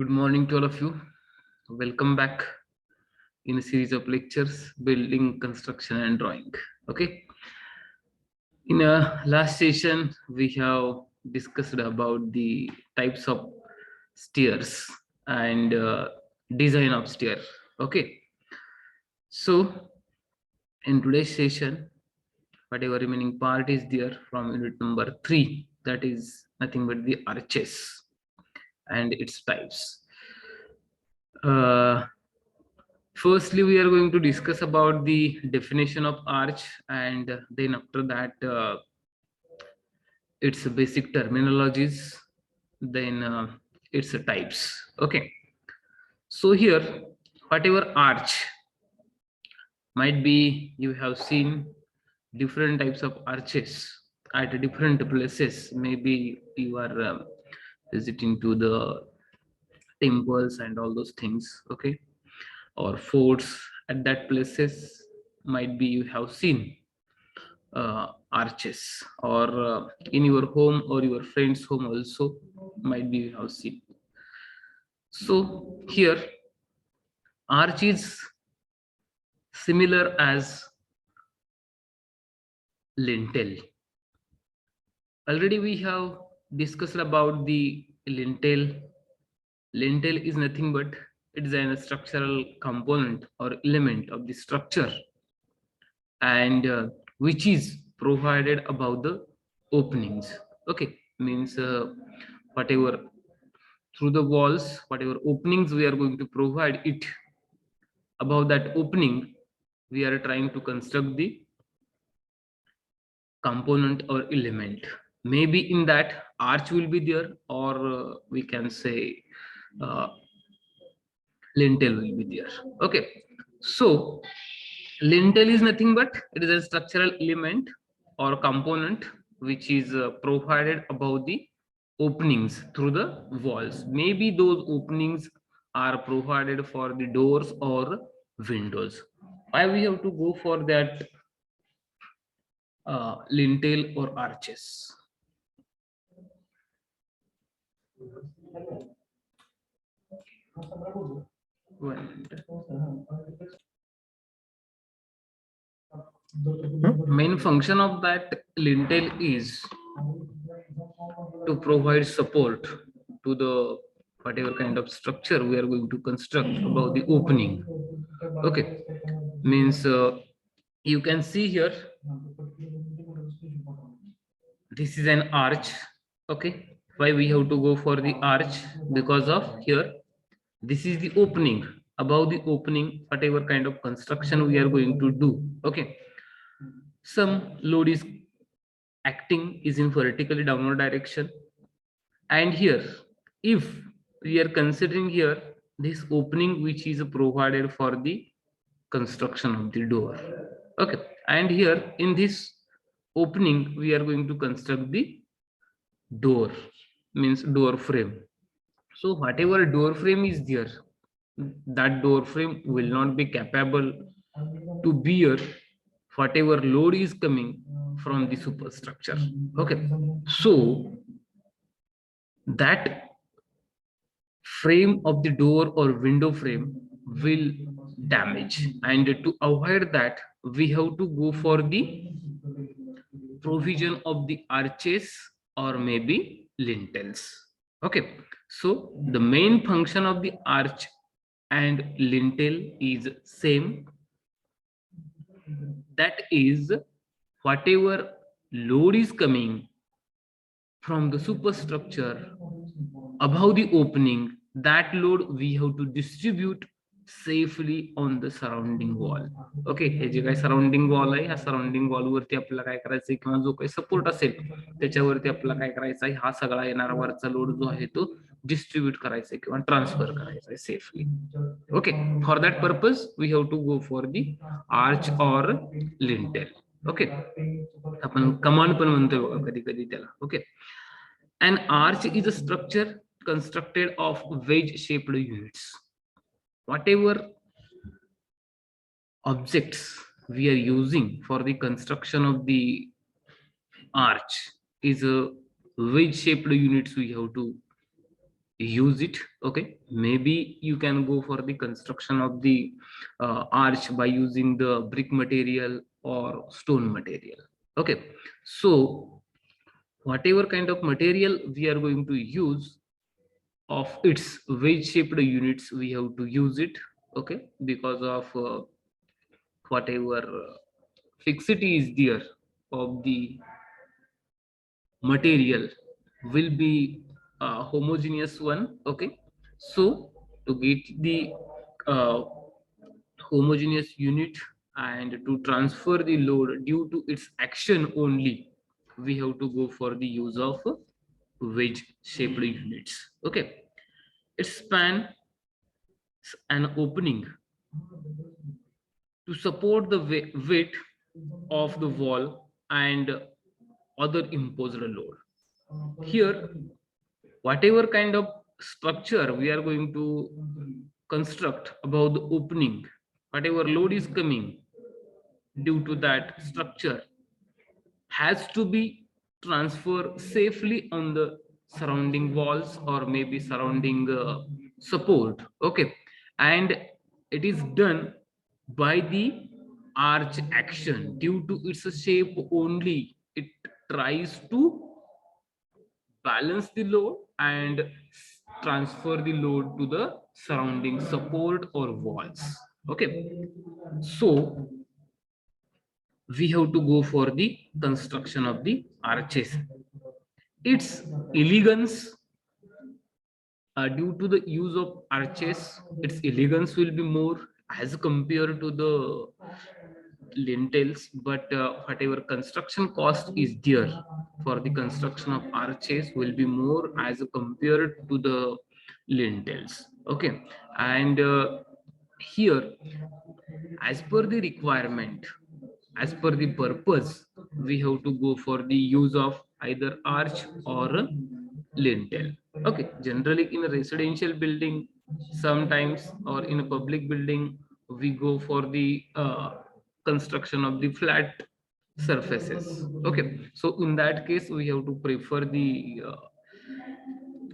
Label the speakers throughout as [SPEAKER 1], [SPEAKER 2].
[SPEAKER 1] Good morning to all of you. Welcome back in a series of lectures, building, construction, and drawing. Okay. In a last session, we have discussed about the types of stairs and design of stair. Okay. So in today's session, whatever remaining part is there from unit number 3, that is nothing but the arches and its types. Firstly, we are going to discuss about the definition of arch, and then after that, its basic terminologies, then its types. Okay. So here, whatever arch might be, you have seen different types of arches at different places. Maybe you are visiting to the temples and all those things. Okay, or forts at that places, might be you have seen arches, or in your home or your friend's home also might be you have seen. So here arch is similar as lintel. Already we have discussed about the lintel. Lintel is nothing but it is a structural component or element of the structure, and which is provided above the openings. Okay, means whatever through the walls, whatever openings we are going to provide it, above that opening we are trying to construct the component or element. Maybe in that arch will be there, or we can say uh, lintel will be there. Okay, so lintel is nothing but it is a structural element or component which is provided above the openings through the walls. Maybe those openings are provided for the doors or windows. Why we have to go for that lintel or arches? One minute. Main function of that lintel is to provide support to the whatever kind of structure we are going to construct above the opening. Okay, means you can see here this is an arch. Okay, why we have to go for the arch? Because of here this is the opening. Above the opening, whatever kind of construction we are going to do, okay, some load is acting is in vertically downward direction, and here if we are considering here this opening which is provided for the construction of the door. Okay, and here in this opening we are going to construct the door, means door frame. So whatever door frame is there, that door frame will not be capable to bear whatever load is coming from the superstructure. Okay, so that frame of the door or window frame will damage, and to avoid that we have to go for the provision of the arches or maybe lintels. Okay, so the main function of the arch and lintel is same, that is whatever load is coming from the superstructure above the opening, that load we have to distribute safely on the surrounding wall. Okay, हे जे काही surrounding wall आहे, ह्या surrounding wall वरती आपल्याला काय करायचंय, किंवा जो काही सपोर्ट असेल त्याच्यावरती आपल्याला काय करायचं आहे, हा सगळा येणारा वरचा लोड जो आहे तो डिस्ट्रीब्यूट करायचा आहे किंवा ट्रान्सफर करायचा आहे safely. Okay, for that purpose we have to go for the arch or lintel. Okay, आपण कमांड पण म्हणतोय बघा कधी कधी त्याला. Okay, an arch is a structure constructed of wedge-shaped units. Whatever objects we are using for the construction of the arch is a wedge-shaped units we have to use it. Okay, maybe you can go for the construction of the arch by using the brick material or stone material. Okay, so whatever kind of material we are going to use of its wedge shaped units, we have to use it. Okay, because of whatever fixity is there of the material will be a homogeneous one. Okay, so to get the uh, homogeneous unit and to transfer the load due to its action only, we have to go for the use of wedge shaped units. Okay, it spans an opening to support the weight of the wall and other imposed load. Here, whatever kind of structure we are going to construct above the opening, whatever load is coming due to that structure has to be transferred safely on the surrounding walls or maybe surrounding support. Okay, and it is done by the arch action. Due to its shape only, it tries to balance the load and transfer the load to the surrounding support or walls. Okay, so we have to go for the construction of the arches. Its elegance, due to the use of arches, its elegance will be more as compared to the lintels, but whatever construction cost is there for the construction of arches will be more as compared to the lintels. Okay, and here, as per the requirement, as per the purpose, we have to go for the use of either arch or a lintel. Okay, generally in a residential building, sometimes, or in a public building, we go for the construction of the flat surfaces. Okay, so in that case we have to prefer the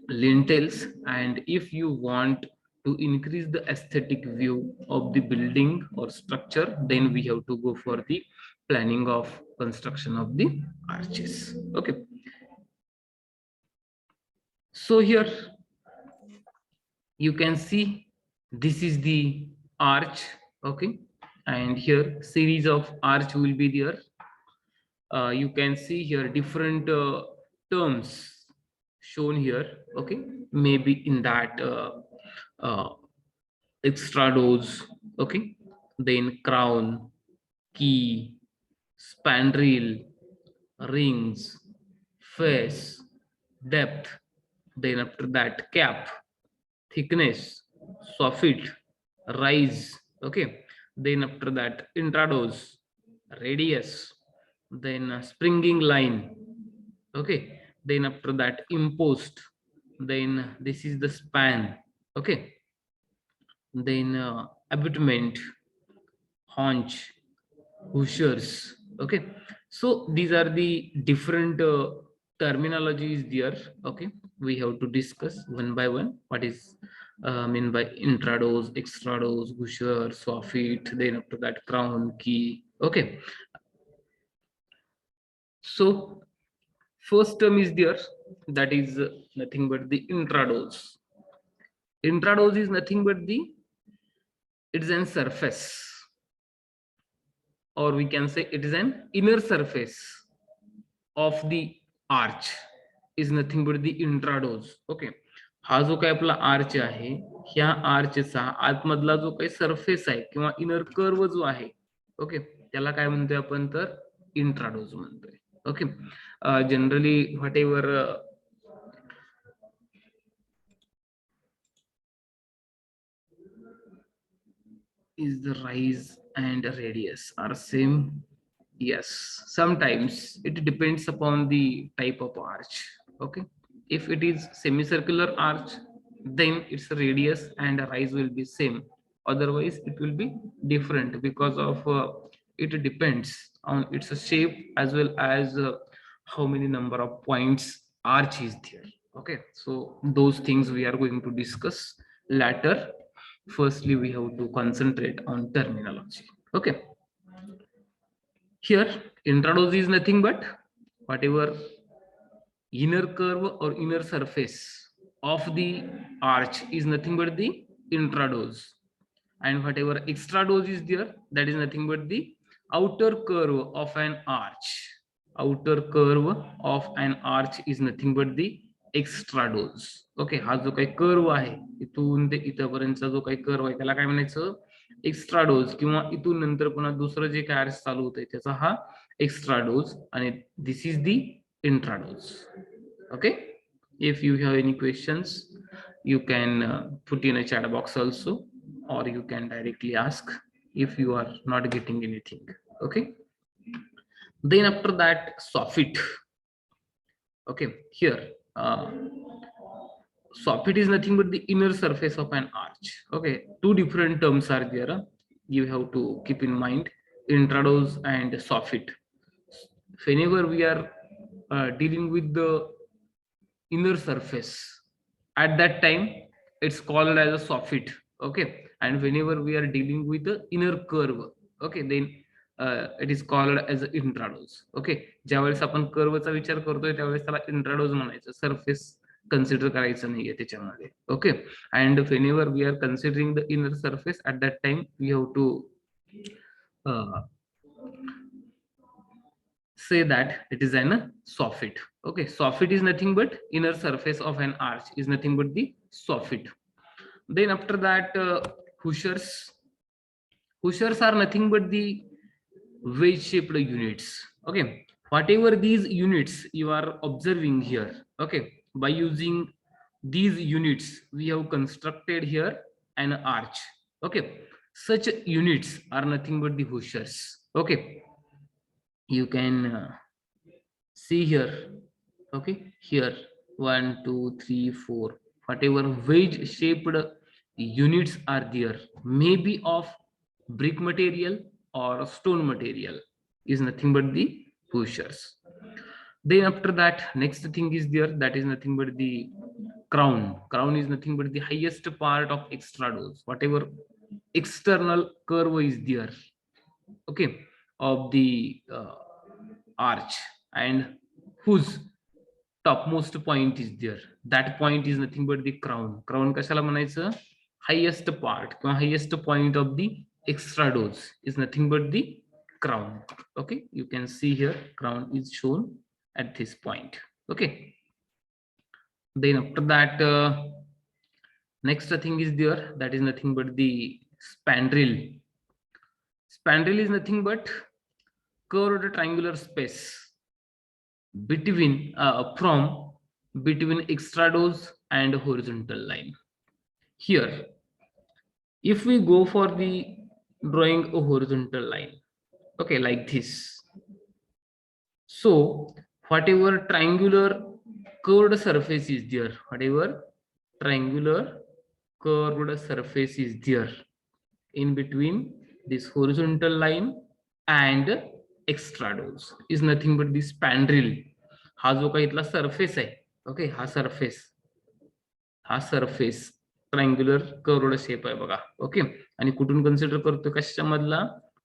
[SPEAKER 1] lintels, and if you want to increase the aesthetic view of the building or structure, then we have to go for the planning of construction of the arches. Okay, so here you can see this is the arch. Okay, and here series of arch will be there. You can see here different terms shown here. Okay, maybe in that uh, extrados. Okay, then crown, key, spandrel, rings, face, depth, then after that cap, thickness, soffit, rise. Okay, then after that intrados, radius, then springing line. Okay, then after that impost, then this is the span. Okay, then abutment, haunch, hoosiers. Okay, so these are the different terminologies there. Okay, we have to discuss one by one what is mean by intrados, extrados, hoosiers, soffit, then after that crown, key. Okay, so first term is there, that is nothing but the intrados. Intrados is nothing but the, it is an surface, or we can say it is an inner surface of the arch, is nothing but the intrados. Okay, हा जो काही आपला arch आहे, ह्या आर्चचा आतमधला जो काही surface आहे किंवा इनर कर्व जो आहे, ओके, त्याला काय म्हणतोय आपण, तर इंट्राडोज म्हणतोय. Okay, generally what ever is the rise and radius are same? Yes, sometimes it depends upon the type of arch. Okay, if it is semicircular arch, then its radius and rise will be same, otherwise it will be different because of it depends on its shape as well as how many number of points arch is there. Okay, so those things we are going to discuss later. Firstly, we have to concentrate on terminology. Okay, here intradose is nothing but whatever inner curve or inner surface of the arch is nothing but the intradose, and whatever extradose is there, that is nothing but the outer curve of an arch. Outer curve of an arch is nothing but the extradose. Okay, हा जो काही curve आहे इथून ते इथपर्यंतचा जो काही curve आहे त्याला काय म्हणायचं, एक्स्ट्राडोज, किंवा इथून नंतर पुन्हा दुसरं जे काय आर्च चालू होतंय त्याचा हा एक्स्ट्राडोज, आणि this is the इंट्राडोज. Okay, if you have any questions you can put in a chat box also, or you can directly ask if you are not getting anything. Okay, then after that soffit. Okay, here soffit is nothing but the inner surface of an arch. Okay, two different terms are there, you have to keep in mind, intradose and soffit. Whenever we are dealing with the inner surface, at that time it's called as a soffit. Okay, and whenever we are dealing with the inner curve, okay, then it is called as intradose. Okay, ज्यावेळेस आपण कर्वचा विचार करतोय त्यावेळेस त्याला इंट्राडोज म्हणायचं, surface consider करायचं नाहीये त्याच्यामध्ये. Okay, and whenever we are considering the inner surface, at that time we have to say that it is an soffit. Okay, soffit is nothing but inner surface of an arch is nothing but the soffit. Then after that hoosers. Hoosers are nothing but the wedge shaped units. Okay, whatever these units you are observing here, okay, by using these units we have constructed here an arch. Okay, such units are nothing but the hoosers. Okay, you can see here. Okay, here 1 2 3 4, whatever wedge shaped units are there, maybe of brick material or stone material, is nothing but the pushers. Then after that next thing is there, that is nothing but the crown. Crown is nothing but the highest part of extradose, whatever external curve is there, okay, of the arch, and whose topmost point is there, that point is nothing but the crown. Crown कशाला म्हणायचं, highest part किंवा highest point of the extradose is nothing but the crown. Okay, you can see here crown is shown at this point. Okay, then after that next thing is there, that is nothing but the spandrel. Spandrel is nothing but curved triangular space between from between extradose and horizontal line. Here if we go for the drawing a horizontal line, okay, like this, so whatever triangular curved surface is there, whatever triangular curved surface is there in between this horizontal line and extradose is nothing but the spandrel. हा जो काही इथला surface आहे, okay, हा surface triangular curved shape आहे बघा. Okay, आणि कुठून कन्सिडर करतो, कशा मधला,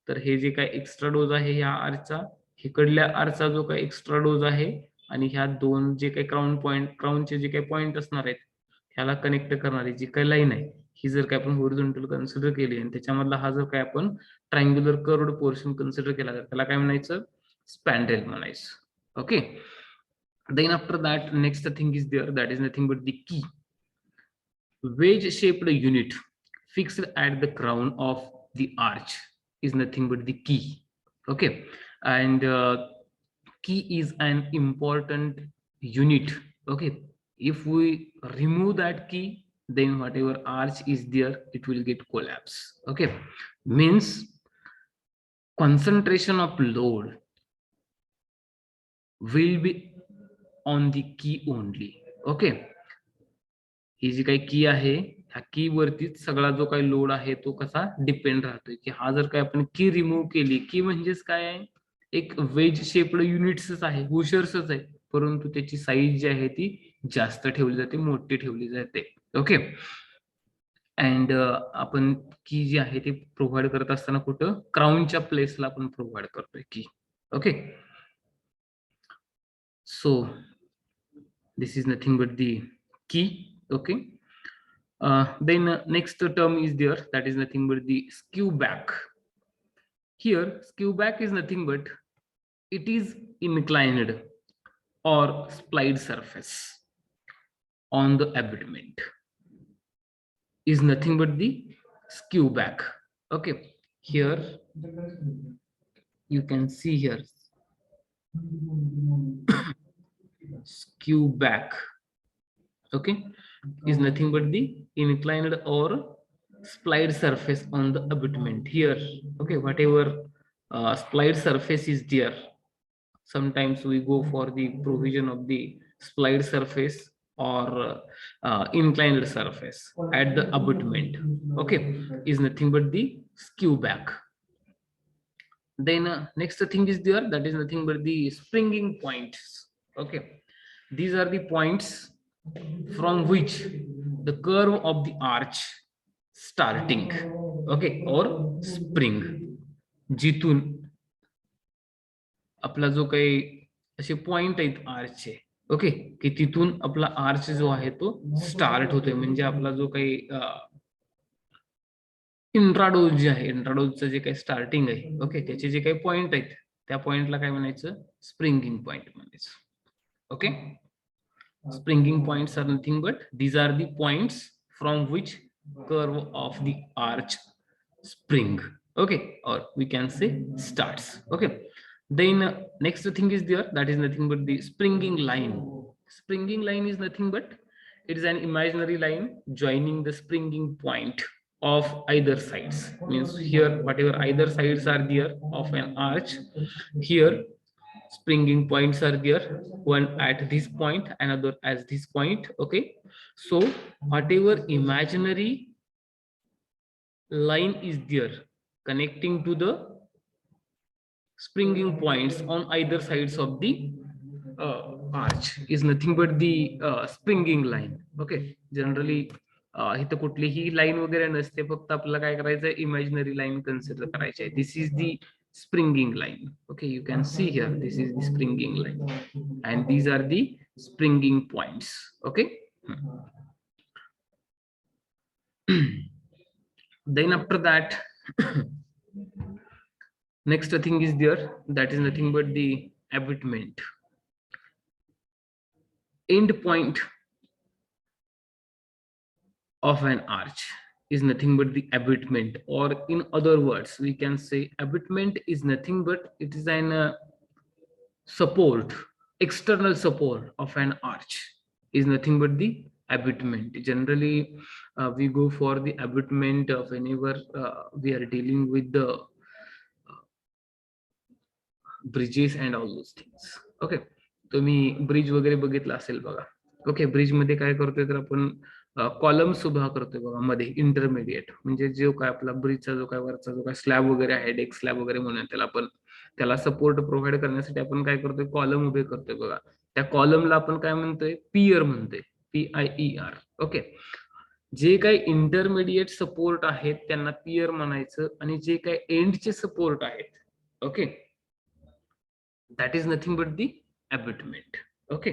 [SPEAKER 1] तर हे जे काय एक्स्ट्रा डोज आहे ह्या आरचा, इकडल्या आरचा जो काही एक्स्ट्रा डोज आहे, आणि ह्या दोन जे काही क्राउनचे जे काही पॉइंट असणार आहेत ह्याला कनेक्ट करणारी जी काही लाईन आहे, ही जर काय आपण होरिझोंटल कन्सिडर केली आणि त्याच्यामधला हा जर काय आपण ट्रायंग्युलर कर्वड पोर्शन कन्सिडर केला तर त्याला काय म्हणायचं, स्पॅन्ड्रेल म्हणायचं. Okay, then after that next thing is there, that is nothing but the key. Wedge shaped unit fixed at the crown of the arch is nothing but the key. Okay, and key is an important unit. Okay, if we remove that key, then whatever arch is there it will get collapse. Okay, means concentration of load will be on the key only. Okay, ही जी काही की आहे ह्या की वरतीच सगळा जो काही लोड आहे तो कसा डिपेंड राहतोय, की हा जर काय आपण की रिमूव्ह केली, की म्हणजेच काय आहे, एक वेज शेप्ड युनिट्सच आहे, हुशर्सच आहे, परंतु त्याची साईज जी आहे ती जास्त ठेवली जाते, मोठी ठेवली जाते. ओके. अँड आपण की जी आहे ती प्रोव्हाइड करत असताना कुठं क्राऊनच्या प्लेसला आपण प्रोव्हाइड करतोय की. Okay. So this is nothing but the key. Okay. Then next term is there, that is nothing but the skew back. Here skew back is nothing but it is inclined or splide surface on the abutment, is nothing but the skew back. Okay. Here you can see here skew back, okay, is nothing but the inclined or splide surface on the abutment here. Okay, whatever splide surface is there, sometimes we go for the provision of the splide surface or inclined surface at the abutment. Okay, is nothing but the skew back. Then next thing is there, that is nothing but the springing points. Okay, these are the points from which the curve of the arch starting. Okay, or spring, जिथून आपला जो काही असे point आहेत आर्चचे, okay, की तिथून आपला arch जो आहे तो स्टार्ट होतोय. म्हणजे आपला जो काही इंट्राडोज जे आहे, इंट्राडोजचं जे काही स्टार्टिंग आहे, ओके, त्याचे जे काही पॉइंट आहेत त्या पॉइंटला काय म्हणायचं, स्प्रिंगिंग पॉइंट म्हणायचं. Okay. Springing points are nothing but these are the points from which curve of the arch spring. Okay, or we can say starts. Okay. Then next thing is there, that is nothing but the springing line. Springing line is nothing but it is an imaginary line joining the springing point of either sides. Means here whatever either sides are there of an arch, here springing points are there, one at this point, another as this point. Okay, so whatever imaginary line is there connecting to the springing points on either sides of the arch is nothing but the springing line. Okay, generally इथं कुठलीही line वगैरे नसते, फक्त आपल्याला काय करायचं, imaginary line consider करायची आहे. This is the springing line. Okay, you can see here this is the springing line and these are the springing points. Okay. Then after that next thing is there, that is nothing but the abutment. End point of an arch is nothing but the abutment, or in other words we can say abutment is nothing but it is an support, external support of an arch is nothing but the abutment. Generally we go for the abutment whenever we are dealing with the bridges and all those things. Okay, तुम्ही bridge वगैरे बघितला असेल बघा. Okay, bridge मध्ये काय करतोय तर आपण कॉलम्स उभा करतोय बघा मध्ये, इंटरमिडिएट. म्हणजे जो काय आपला ब्रिजचा जो काय वरचा जो काय स्लॅब वगैरे आहे, डेक स्लॅब वगैरे म्हणून त्याला आपण, त्याला सपोर्ट प्रोव्हाइड करण्यासाठी आपण काय करतोय, कॉलम उभे करतोय बघा. त्या कॉलमला आपण काय म्हणतोय, पियर म्हणतोय, PIER. ओके, जे काही इंटरमिडिएट सपोर्ट आहेत त्यांना पियर म्हणायचं, आणि जे काही एंडचे सपोर्ट आहेत, okay, that is nothing but the abutment. Okay.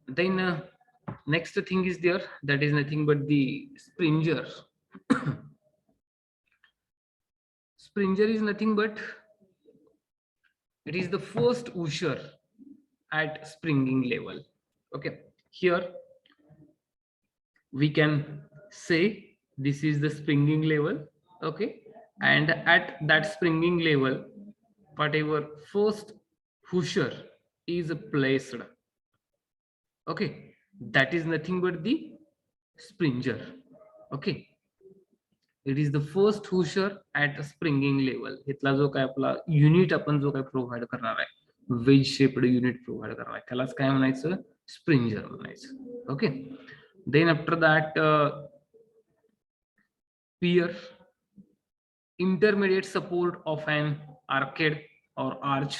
[SPEAKER 1] Then next thing is there, that is nothing but the springer. Springer is nothing but it is the first usher at springing level. Okay, here we can say this is the springing level. Okay, and at that springing level whatever first pusher is placed, okay, that is nothing but the springer. Okay, it is the first pusher at springing level. इथला जो काय आपला unit आपण जो काय provide करणार आहे, wedge shaped unit provide करणार आहे, त्यालाच काय म्हणायचं, स्प्रिंजर म्हणायचं. Okay. Then after that pier, intermediate support of an arcade or arch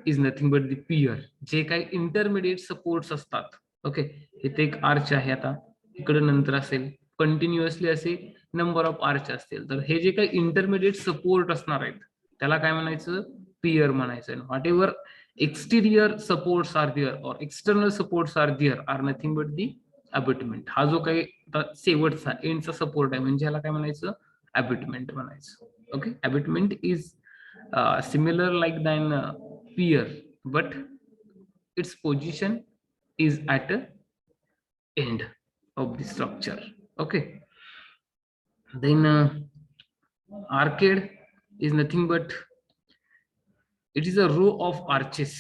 [SPEAKER 1] is nothing but the pier. जे काही इंटरमिडिएट सपोर्ट्स असतात, ओके, इथे एक आर्च आहे, आता इकडे नंतर असेल कंटिन्युअसली असे नंबर ऑफ आर्च असतील, तर हे जे काही इंटरमिडिएट सपोर्ट असणार आहेत त्याला काय म्हणायचं, पियर म्हणायचं. Whatever exterior supports are there or external supports are there are nothing but the abutment. हा जो काही शेवटचा एंडचा सपोर्ट आहे म्हणजे ह्याला काय म्हणायचं, अबॅटमेंट म्हणायचं. Okay, abutment is similar like than pier, but its position is at the end of the structure. Okay, then arcade is nothing but it is a row of arches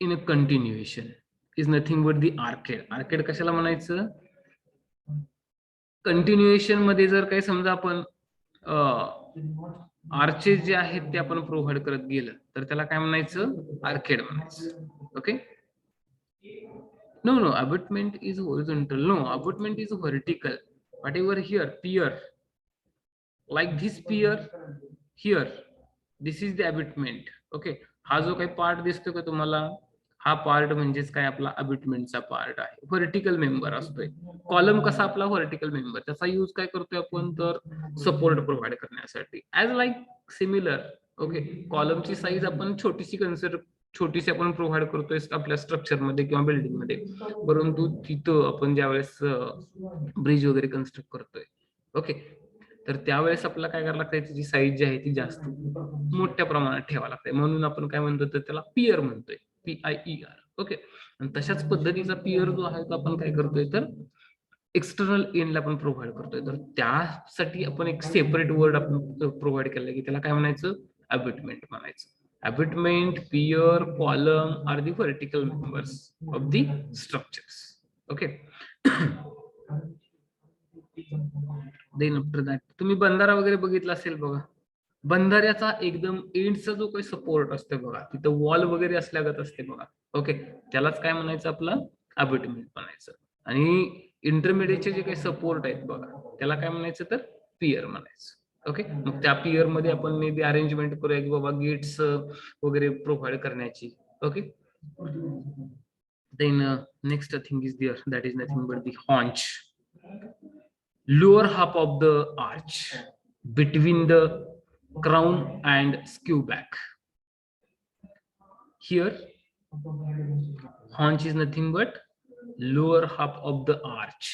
[SPEAKER 1] in a continuation, is nothing but the arcade. Arcade कशाला म्हणायचं, continuation मध्ये जर काही समजा आपण arches जे आहेत ते आपण प्रोव्हाइड करत गेलं तर त्याला काय म्हणायचं, आर्केड म्हणायचं. Okay, no, abutment is horizontal, no, abutment is vertical. Whatever here pier, like this pier here, this is the abutment. Okay, हा जो काही पार्ट दिसतो का तुम्हाला, हा पार्ट म्हणजेच काय आपला अबॅटमेंटचा पार्ट आहे, व्हर्टिकल मेंबर असतोय. कॉलम कसा आपला व्हर्टिकल मेंबर, त्याचा यूज काय करतोय आपण, तर सपोर्ट प्रोव्हाइड करण्यासाठी. ऍज लाईक सिमिलर, ओके, कॉलमची साईज आपण छोटीशी आपण प्रोव्हाइड करतोय आपल्या स्ट्रक्चर मध्ये किंवा बिल्डिंग मध्ये, परंतु तिथं आपण ज्यावेळेस ब्रिज वगैरे कन्स्ट्रक्ट करतोय, ओके, तर त्यावेळेस आपल्याला काय करायला लागतंय, त्याची साईज जी आहे ती जास्त मोठ्या प्रमाणात ठेवावं लागतंय, म्हणून आपण काय म्हणतो तर त्याला पियर म्हणतोय, PIER. ओके, आणि तशाच पद्धतीचा पियर जो आहे तो आपण काय करतोय तर एक्सटर्नल एंडला आपण प्रोव्हाइड करतोय, तर त्यासाठी आपण एक सेपरेट वर्ड आपण प्रोव्हाइड केलं की त्याला काय म्हणायचं, अबॅटमेंट म्हणायचं. Abutment, pier, column are the vertical members of the structures. Okay, then after that तुम्ही बंधारा वगैरे बघितला असेल बघा, बंधाऱ्याचा एकदम एंडचा जो काही सपोर्ट असतो बघा, तिथं वॉल वगैरे असल्यागत असते बघा, ओके, त्यालाच काय म्हणायचं, आपलं अबॅटमेंट म्हणायचं. आणि इंटरमिडिएटचे जे काही सपोर्ट आहेत बघा त्याला काय म्हणायचं तर पियर म्हणायचं. ओके, मग त्या पियर मध्ये आपण मे बी अरेंजमेंट करूया की बाबा गेट्स वगैरे प्रोव्हाइड करण्याची. Okay, then next thing is there, that is nothing but the haunch, lower half of the arch between the crown and skew back. Here haunch is nothing but lower half of the arch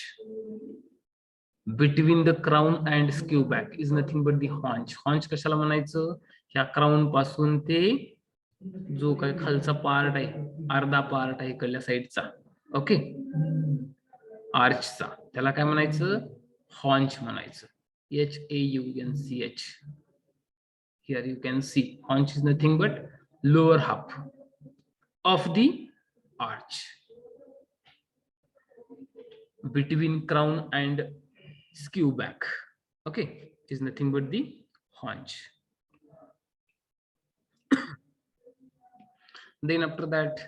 [SPEAKER 1] between the crown and skew back is nothing but the haunch. Haunch कशाला म्हणायचं, ह्या crown पासून ते जो काही खालचा part आहे, अर्धा पार्ट आहे इकडल्या साईडचा, ओके, आर्चचा, त्याला काय म्हणायचं, haunch म्हणायचं. HAUNCH. Here you can see haunch is nothing but lower half of the arch between crown and skew back. Okay, is nothing but the haunch. Then after that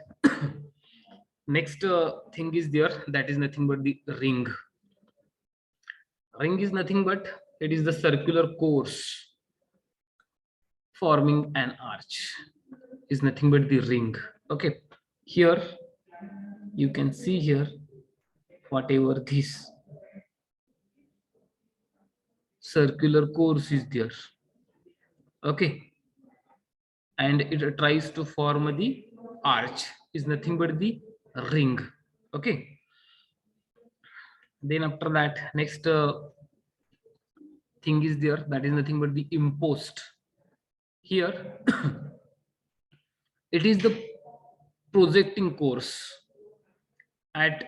[SPEAKER 1] next thing is there, that is nothing but the ring. Ring is nothing but it is the circular course forming an arch, is nothing but the ring. Okay, here you can see here whatever this circular course is there, okay, and it tries to form the arch, is nothing but the ring. Okay, then after that next thing is there, that is nothing but the impost. Here it is the projecting course at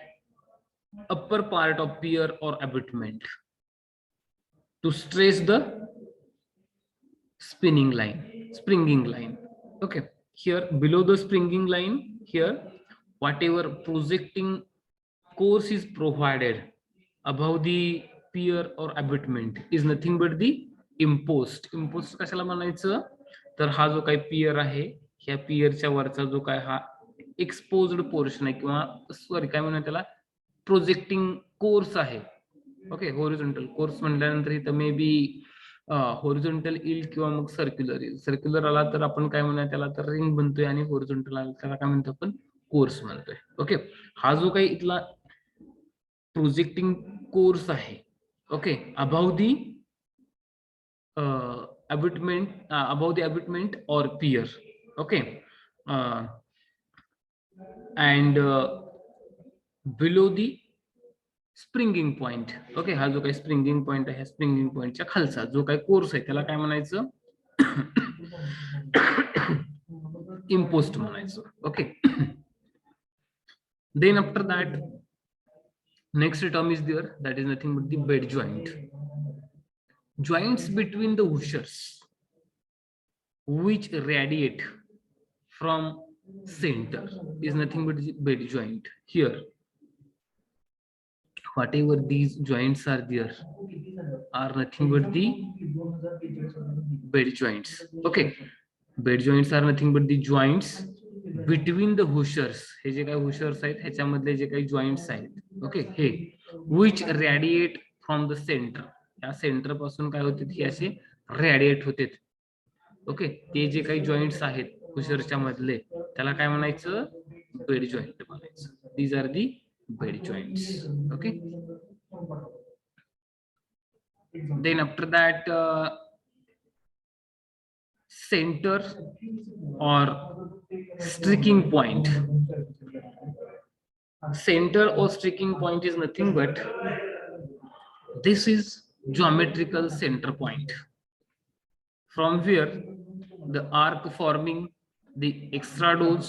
[SPEAKER 1] upper part of pier or abutment to stress the springing line. Okay, here below the springing line, here whatever projecting course is provided above the pier or abutment is nothing but the impost. Impost कशाला म्हणायचं, तर हा जो काही पियर आहे, ह्या पियरच्या वरचा जो काय हा एक्सपोज्ड पोर्शन आहे, किंवा सॉरी काय म्हणूया त्याला, प्रोजेक्टिंग कोर्स आहे. ओके, होरिझॉन्टल कोर्स म्हटल्यानंतर इथं मे बी होरिझोंटल येईल किंवा मग सर्क्युलर येईल. सर्क्युलर आला तर आपण काय म्हणूया त्याला, तर रिंग म्हणतोय, आणि होरिझोंटल आला त्याला काय म्हणतो आपण, कोर्स म्हणतोय. ओके, हा जो काही इथला प्रोजेक्टिंग कोर्स आहे, okay, above the abutment or pier, okay, and below the springing point. Okay, हा जो काही स्प्रिंगिंग पॉइंट आहे, स्प्रिंगिंग पॉइंटच्या खालचा जो काही कोर्स आहे त्याला काय म्हणायचं, इम्पोस्ट म्हणायचं. Okay, then after that next term is there, that is nothing but the bed joint. Joints between the washers which radiate from center is nothing but the bed joint. Here whatever these joints are there are nothing but the bed joints. Okay, bed joints are nothing but the joints between the washers. हे जे काही washers आहेत ह्याच्यामधले जे काही joints आहेत, okay, हे which radiate from the center. या सेंटर पासून काय होते, हे असे रॅडिएट होते. ओके, ते जे काही जॉइंट्स आहेत washers मधले त्याला काय म्हणायचं, बेड जॉइंट म्हणायचं. These are the bed joints. Okay, then after that center or streaking point. Center or streaking point is nothing but this is geometrical center point from where the arc forming the extrados,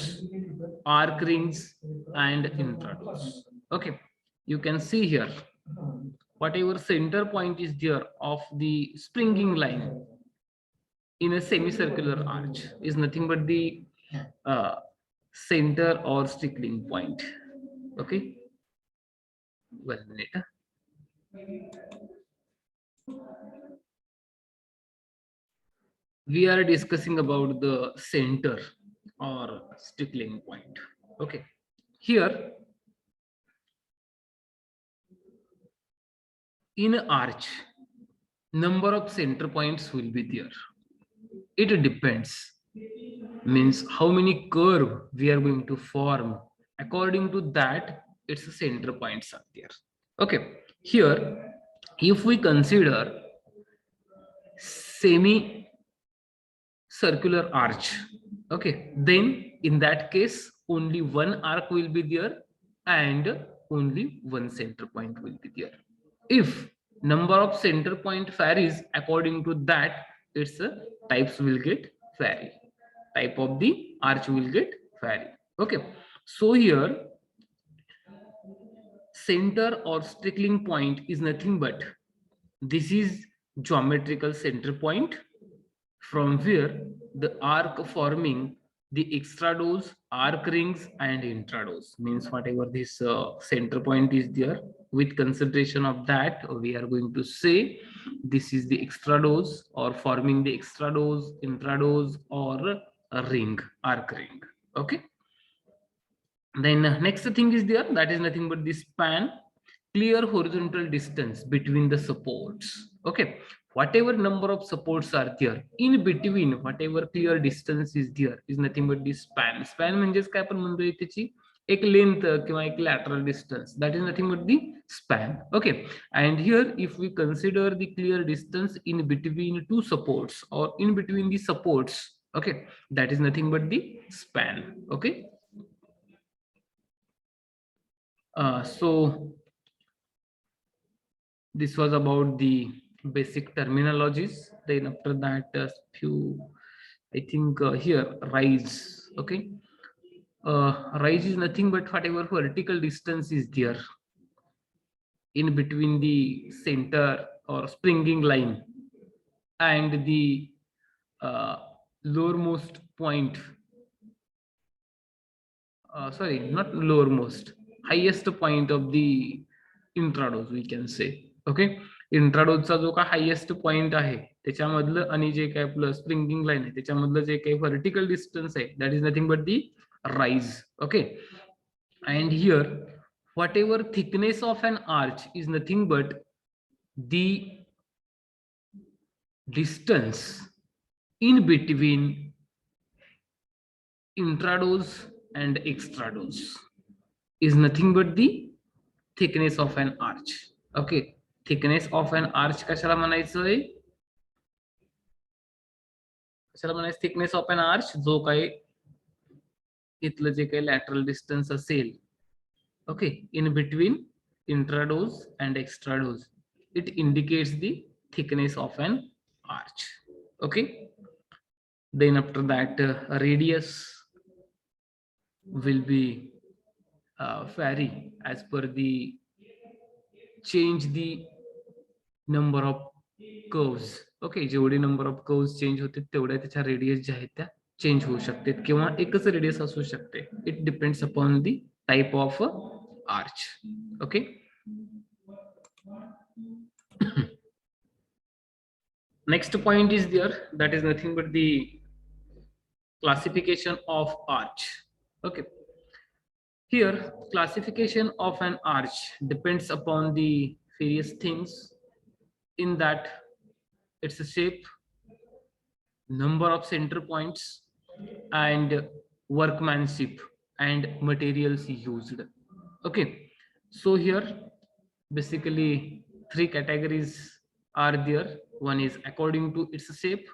[SPEAKER 1] arc rings and intrados. Okay, you can see here whatever center point is there of the springing line in a semicircular arch is nothing but the center or stickling point. Okay, 1 minute. We are discussing about the center or stickling point. Okay, here in an arch number of center points will be there. It depends, means how many curve we are going to form. According to that, its center points are there. Okay, here if we consider semi circular arch, okay, then in that case only one arc will be there and only one center point will be there. If number of center point varies, according to that its types will get vary, type of the arch will get vary. Okay, so here center or stickling point is nothing but this is geometrical center point from where the arc forming the extrados, arc rings and intrados, means whatever this center point is there, with consideration of that we are going to say this is the extrados or forming the extrados, intrados or a ring, arc ring. Okay, then next thing is there, that is nothing but the span, clear horizontal distance between the supports. Okay, whatever number of supports are there in between, whatever clear distance is there is nothing but the span. Span म्हणजेच काय आपण म्हणतोय त्याची एक length किंवा एक lateral distance, that is nothing but the span. Okay, and here if we consider the clear distance in between two supports or in between the supports, okay, that is nothing but the span. Okay, so this was about the basic terminologies. Then after that few, I think here rise. Okay, rise is nothing but whatever vertical distance is there in between the center or springing line and the lowermost point, sorry, not lowermost, highest point of the intrados we can say. Okay, इंट्राडोजचा जो का highest point आहे त्याच्यामधलं आणि जे काय आपलं springing line आहे त्याच्यामधलं जे काही व्हर्टिकल डिस्टन्स आहे that is nothing but the rise. Okay, and here what ever thickness of an arch is nothing but the distance in between intradose and extradose is nothing but the thickness of an arch. Okay, thickness of an arch कशाला म्हणायचंय? कशाला म्हणायचं thickness of an arch? जो काही इथलं जे काही lateral distance असेल, okay, in between intradose and extradose, it indicates the thickness of an arch. Okay, then after that radius will be vary as per the change the number of curves. Okay, जेवढे number of curves change होते तेवढ्या त्याच्या radius ज्या आहेत त्या change होऊ शकतात किंवा एकच रेडियस असू शकते. It depends upon the type of arch. Okay, next point is there, that is nothing but the classification of arch. Okay, here classification of an arch depends upon the various things, in that its shape, number of center points, and workmanship and materials used. Okay, so here basically 3 categories are there. One is according to its shape,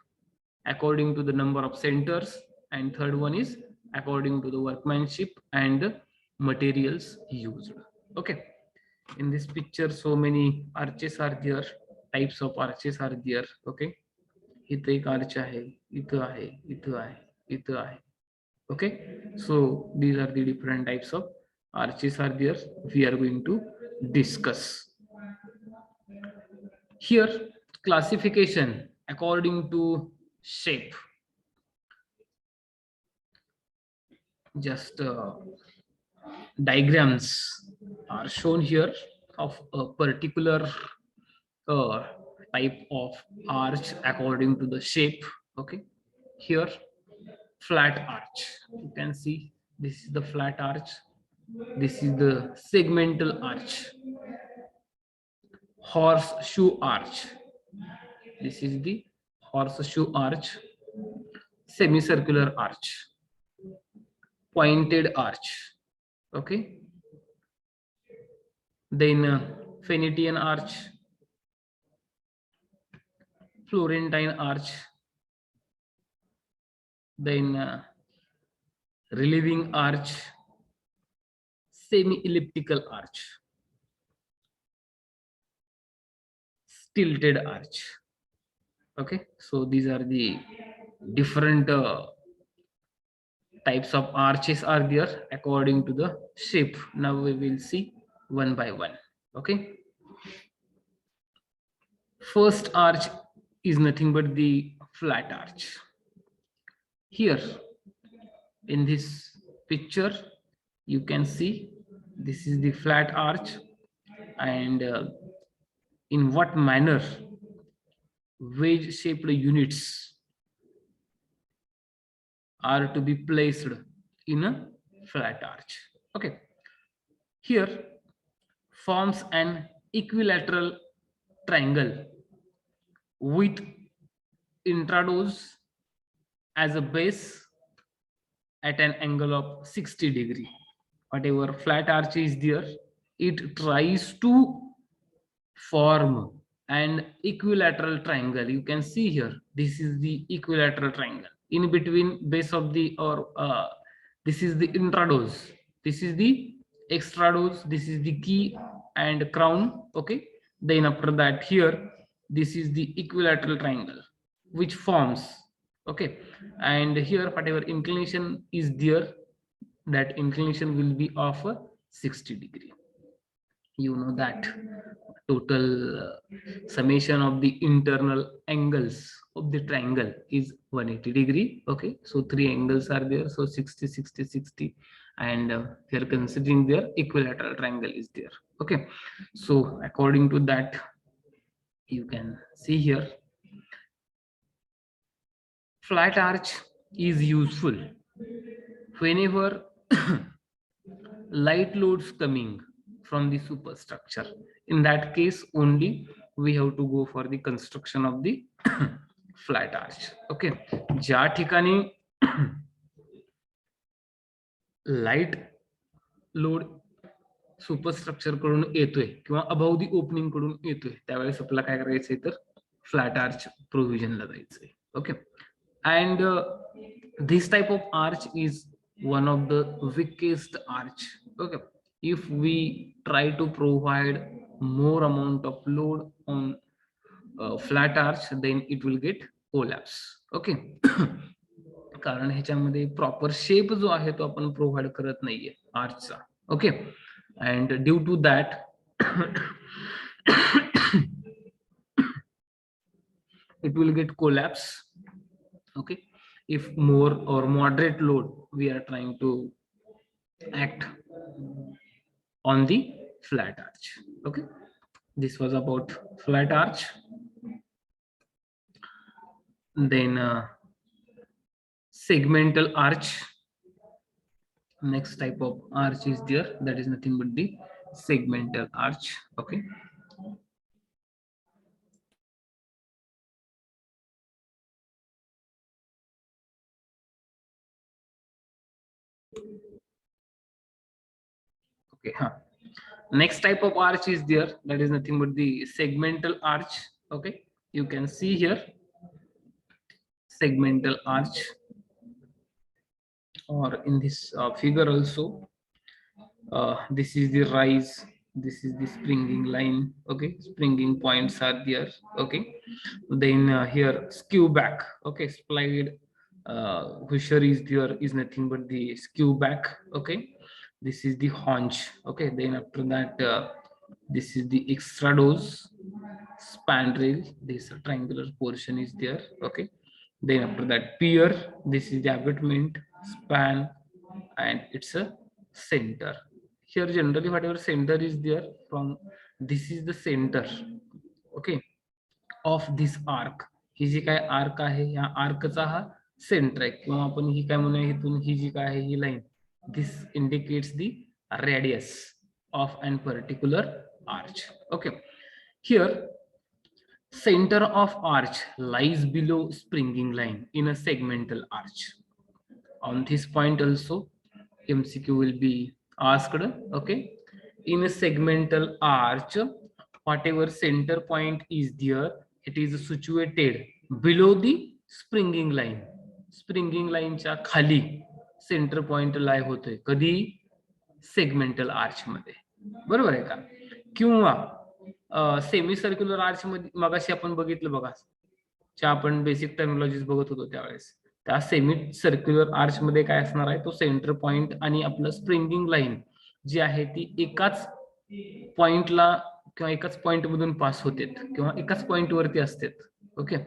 [SPEAKER 1] according to the number of centers, and third one is according to the workmanship and materials used. Okay, in this picture so many arches are there, types of arches are there. Okay, इथं एक arch आहे, इथं आहे, इथं आहे, इथं आहे. Okay, so these are the different types of arches are there, we are going to discuss here. Classification according to shape, just diagrams are shown here of a particular type of arch according to the shape. Okay, here flat arch, you can see this is the flat arch, this is the segmental arch, horseshoe arch, this is the horseshoe arch, semicircular arch, pointed arch. Okay, then Phoenician arch, Florentine arch, then relieving arch, semi-elliptical arch, stilted arch. Okay, so these are the different types of arches are there according to the shape. Now we will see one by one. Okay, first arch is nothing but the flat arch. Here in this picture you can see this is the flat arch, and in what manner wedge shaped units are to be placed in a flat arch. Okay, here forms an equilateral triangle with intradose as a base at an angle of 60 degree. Whatever flat arch is there, it tries to form an equilateral triangle. You can see here, this is the equilateral triangle. In between base of the, or this is the intradose, this is the extradose, this is the key and crown. Okay, then after that here, this is the equilateral triangle which forms. Okay, and here whatever inclination is there, that inclination will be of 60 degree. You know that total summation of the internal angles of the triangle is 180 degree. Okay, so 3 angles are there, so 60, 60, 60, and they are considering their equilateral triangle is there. Okay, so according to that, you can see here flat arch is useful whenever light loads coming from the superstructure. In that case only we have to go for the construction of the flat arch. Okay, ज्या ठिकाणी light load superstructure कडून येतोय किंवा above दी opening कडून येतोय, त्यावेळेस आपल्याला काय करायचंय तर फ्लॅट आर्च प्रोव्हिजनला जायचंय. Okay, and this type of arch is one of the weakest arch. Okay, if we try to provide more amount of load on flat arch, then it will get collapse. Okay, कारण ह्याच्यामध्ये proper shape जो आहे तो आपण provide करत नाहीये आर्चचा. Okay, and due to that it will get collapse. Okay, if more or moderate load we are trying to act on the flat arch. Okay, this was about flat arch. Then segmental arch, next type of arch is there, that is nothing but the segmental arch. Okay, okay, next type of arch is there, that is nothing but the segmental arch. Okay, you can see here segmental arch, or in this figure also, this is the rise, this is the springing line. Okay, springing points are there. Okay, then here skew back. Okay, slide pusher is there, is nothing but the skew back. Okay, this is the haunch. Okay, then after that this is the extrados, span rail, this triangular portion is there. Okay, then after that pier, this is the abutment, span, and it's a center. Here generally whatever center is there, from this is the center. Okay, of this arc. ही जी काय arc आहे, या आर्कचा हा centre आहे, किंवा आपण ही काय म्हणूया, इथून ही जी काय आहे ही line, this indicates the radius of an particular arch. Okay, here center of arch lies below springing line in a segmental arch. On this point also MCQ will be asked. Okay, in a segmental arch, whatever center point is there, it is situated below the springing line. Springing line च्या खाली centre point लाई होतोय कधी, segmental arch मध्ये. बरोबर आहे का? किंवा semi circular arch मध्ये मगाशी आपण बघितलं बघा, ज्या आपण बेसिक टर्मिनॉलॉजीज बघत होतो त्यावेळेस, त्या सेमी सर्क्युलर आर्च मध्ये काय असणार आहे, तो सेंटर पॉइंट आणि आपलं स्प्रिंगिंग लाईन जी आहे ती एकाच पॉइंटला किंवा एकाच पॉइंट मधून पास होते किंवा एकाच पॉइंट वरती असतात. ओके,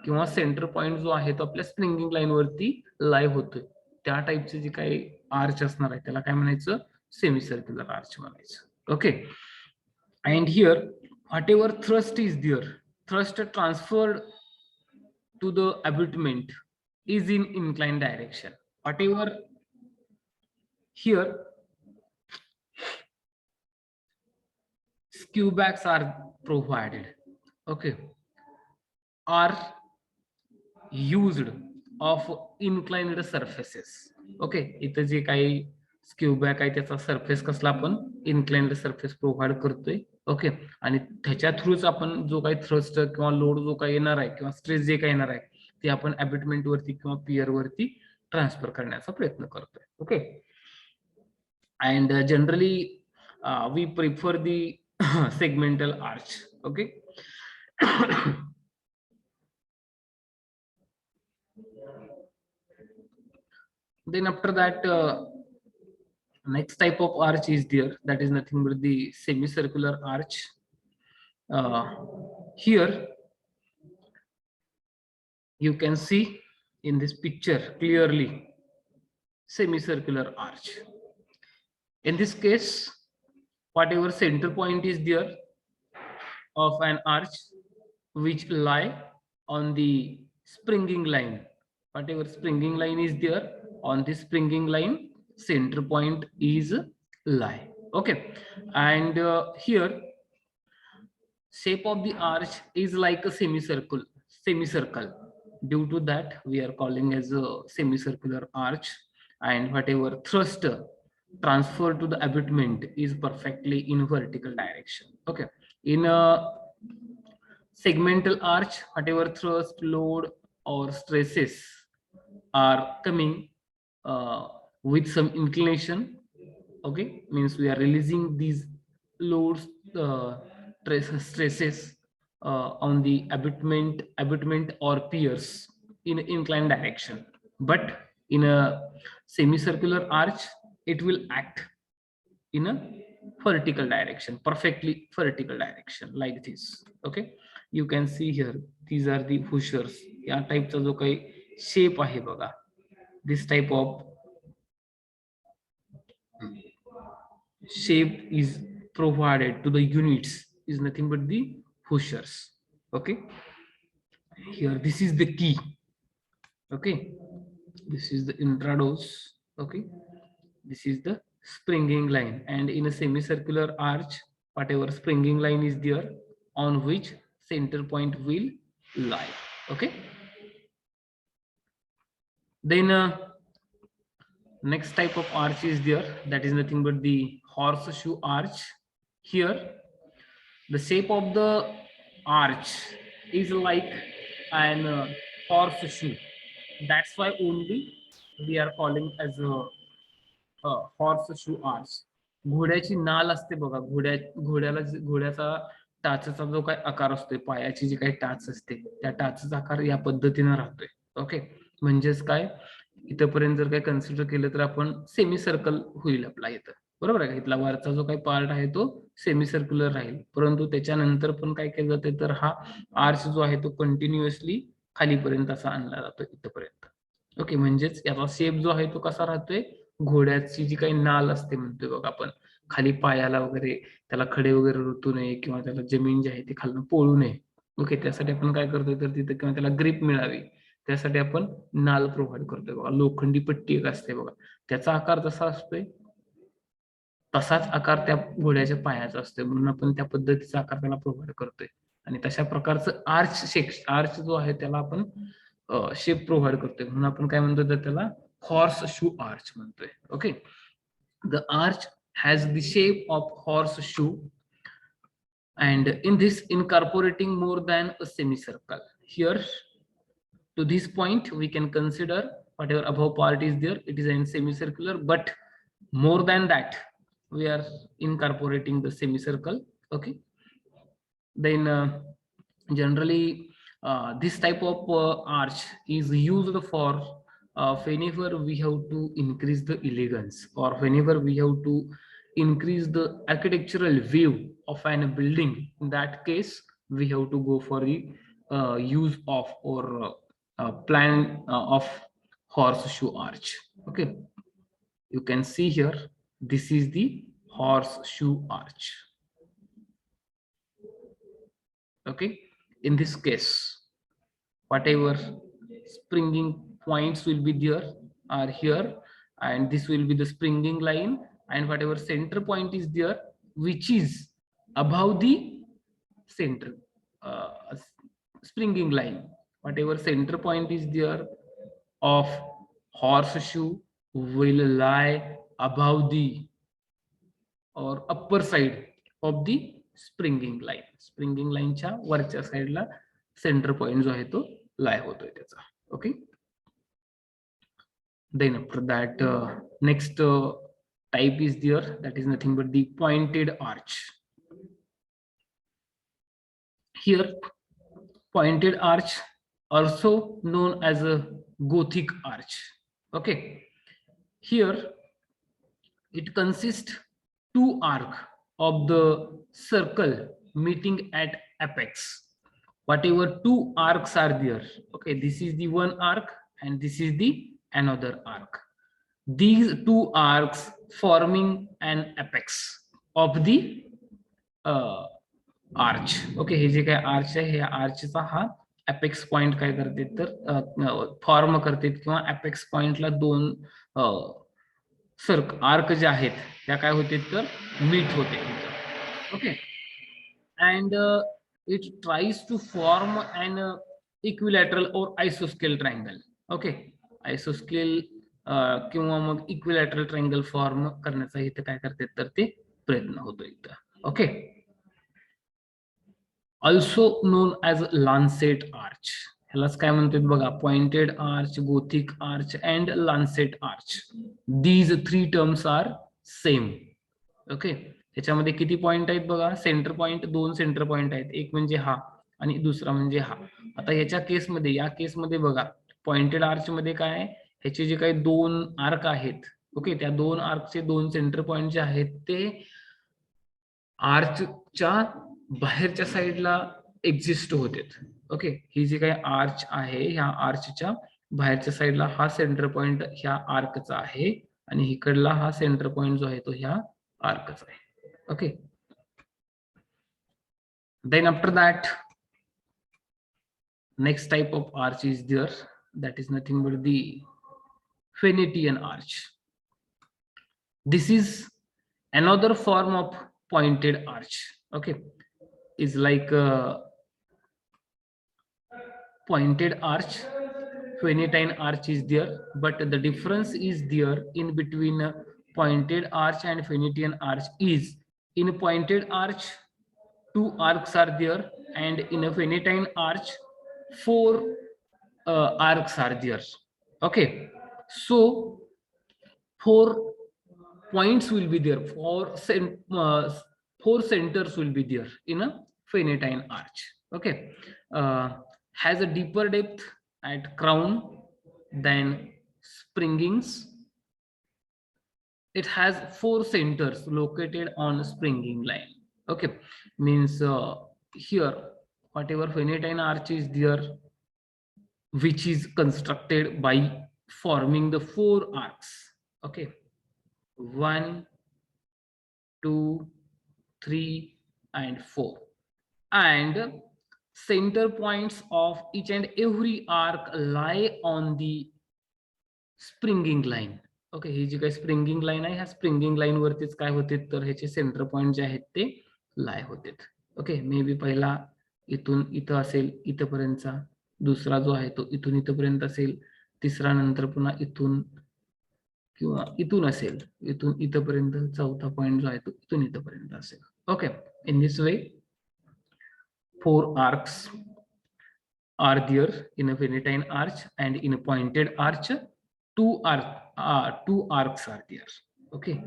[SPEAKER 1] किंवा सेंटर पॉइंट जो आहे तो आपल्या स्प्रिंगिंग लाईन वरती लाईव्ह होतोय, त्या टाइपचे जे काही आर्च असणार आहे त्याला काय म्हणायचं, सेमी सर्क्युलर आर्च म्हणायचं. Okay, and here whatever thrust is there, thrust transferred to the abutment is in inclined direction. Whatever here skew backs are provided, okay, are used of inclined surfaces. Okay, इथं जे काही skew back आहे त्याचा surface कसला आपण inclined surface provide करतोय. Okay, आणि त्याच्या थ्रूच आपण जो काही थ्रस्ट किंवा लोड जो काही येणार आहे किंवा स्ट्रेस जे काही येणार आहे ते आपण अबॅटमेंट वरती किंवा पियर वरती ट्रान्सफर करण्याचा प्रयत्न करतोय. Okay, and generally we prefer the segmental arch. Okay, then after that next type of arch is there, that is nothing but the semicircular arch. Here you can see in this picture clearly semicircular arch. In this case, whatever center point is there of an arch which lie on the springing line, whatever springing line is there, on this springing line center point is lie. Okay, and here shape of the arch is like a semicircle. Due to that, we are calling as a semicircular arch, and whatever thrust transfer to the abutment is perfectly in vertical direction. Okay, in a segmental arch, whatever thrust, load, or stresses are coming with some inclination. Okay, means we are releasing these loads, stresses on the abutment or piers in inclined direction. But in a semicircular arch, it will act in a vertical direction, perfectly vertical direction, like this. Okay, you can see here, these are the pushers. या टाइपचा जो काही shape आहे बघा, this type of shape is provided to the units is nothing but the pushers. Okay, here this is the key. Okay, this is the intradose. Okay, this is the springing line, and in a semicircular arch, whatever springing line is there, on which center point will lie. Okay, then next type of arch is there, that is nothing but the horseshoe arch. Here the shape of the arch is like an horseshoe. That's why only we are calling as a horseshoe arch. घोड्याची नाल असते बघा, घोड्याचा टाचचा जो काही आकार असतोय, पायाची जी काही टाच असते, त्या टाचचा आकार या पद्धतीने राहतोय. ओके, म्हणजेच काय, इथपर्यंत जर काही कन्सिडर केलं तर आपण सेमी सर्कल होईल आपला इथं, बरोबर आहे का. इथला वरचा जो काही पार्ट आहे तो सेमी सर्क्युलर राहील, परंतु त्याच्यानंतर पण काय केलं जाते, तर हा आर्च जो आहे तो कंटिन्युअसली खालीपर्यंत असा आणला जातो इथपर्यंत. ओके, म्हणजेच याचा शेप जो आहे तो कसा राहतोय, घोड्याची जी काही नाल असते म्हणतोय बघा आपण, खाली पायाला वगैरे त्याला खडे वगैरे रुतू नये, किंवा त्याला जमीन जी आहे ती खालून पोळू नये. ओके, त्यासाठी आपण काय करतोय, तर तिथे किंवा त्याला ग्रिप मिळावी त्यासाठी आपण नाल प्रोव्हाइड करतोय बघा. लोखंडी पट्टी एक असते बघा, त्याचा आकार जसा असतोय तसाच आकार त्या घोड्याच्या पायाचा असतोय, म्हणून आपण त्या पद्धतीचा आकार त्याला प्रोव्हाइड करतोय. आणि तशा प्रकारचं आर्च जो आहे त्याला आपण शेप प्रोव्हाइड करतोय, म्हणून आपण काय म्हणतो, तर त्याला हॉर्स शू आर्च म्हणतोय. Okay, the arch has the shape of horse shoe, and in this incorporating more than a semicircle. Here to this point we can consider whatever above part is there, it is in semicircular, but more than that we are incorporating the semicircle. Okay, then generally this type of arch is used for whenever we have to increase the elegance, or whenever we have to increase the architectural view of an building. In that case we have to go for the use of or plan of horseshoe arch. Okay, you can see here, this is the horseshoe arch. Okay, in this case whatever springing points will be there are here, and this will be the springing line, and whatever center point is there which is above the center springing line, whatever center point is there of horseshoe will lie above the or upper side of the springing line. Springing लाईनच्या वरच्या साईडला centre point जो आहे तो लाय होतोय त्याचा. Okay, then after that next type is there, that is nothing but the pointed arch. Here pointed arch, also known as a Gothic arch. Okay, here it consists two arcs of the circle meeting at apex. Whatever two arcs are there, okay, this is the one arc and this is the another arc. These two arcs forming an apex of the arch. Okay, हे जे काय arch आहे, ह्या आर्चचा हा apex point काय करते, तर form करते, किंवा apex पॉइंटला दोन आर्क जे आहेत त्या काय होते, तर मीट होते. Okay, and it tries to form an equilateral और आयसोस्केल ट्रायंगल. ओके, आयसोस्केल किंवा मग इक्विलॅटरल ट्रायंगल फॉर्म करण्याचा इथे काय करते तर ते प्रयत्न होतो इथं. Okay, also known as lancet arch. ह्यालाच काय म्हणतात बघा, pointed arch, gothic arch and lancet arch. These 3 terms are same. Okay, त्याच्यामध्ये किती पॉइंट आहेत बघा, सेंटर पॉइंट, 2 सेंटर पॉइंट आहेत, एक म्हणजे हा आणि दुसरा म्हणजे हा. आता याच्या केसमध्ये, या केसमध्ये बघा, पॉइंटेड आर्च मध्ये काय, ह्याचे जे काही 2 आर्क आहेत, ओके, त्या 2 आर्कचे 2 सेंटर पॉइंट जे आहेत ते आर्चच्या बाहेरच्या साईडला एक्झिस्ट होते. ओके, ही जी काही आर्च आहे, ह्या आर्चच्या बाहेरच्या साईडला हा सेंटर पॉइंट ह्या आर्कचा आहे आणि इकडला हा सेंटर पॉइंट जो आहे तो ह्या आर्कचा आहे. Okay, then after that next type of arch is there, that is nothing but the Venetian arch. This is another form of pointed arch. Okay, is like a pointed arch, Venetian arch is there, but the difference is there in between pointed arch and Venetian arch is, in a pointed arch 2 arcs are there and in a Venetian arch 4 arcs are there. Okay, so 4 points will be there, 4 centers will be there in a Venetian arch. Okay, has a deeper depth at crown than springings. It has 4 centers located on springing line. Okay, means here whatever Venetian arch is there, which is constructed by forming the 4 arcs. Okay, 1, 2, 3 and 4, and center points of each and every arc lie on the springing line. Okay, ही जी काही springing line आहे, ह्या springing line वरतीच काय होते तर ह्याचे सेंटर पॉइंट जे आहेत ते लाय होते. ओके, मे बी पहिला इथून इथं असेल इथपर्यंतचा, दुसरा जो आहे तो इथून इथपर्यंत असेल, तिसरा नंतर पुन्हा इथून किंवा इथून असेल, इथून इथपर्यंत चौथा पॉइंट जो आहे तो इथून इथपर्यंत असेल. Okay, in this way 4 arcs are there in a Venetian arch, and in a pointed arch 2 arcs are there. Okay,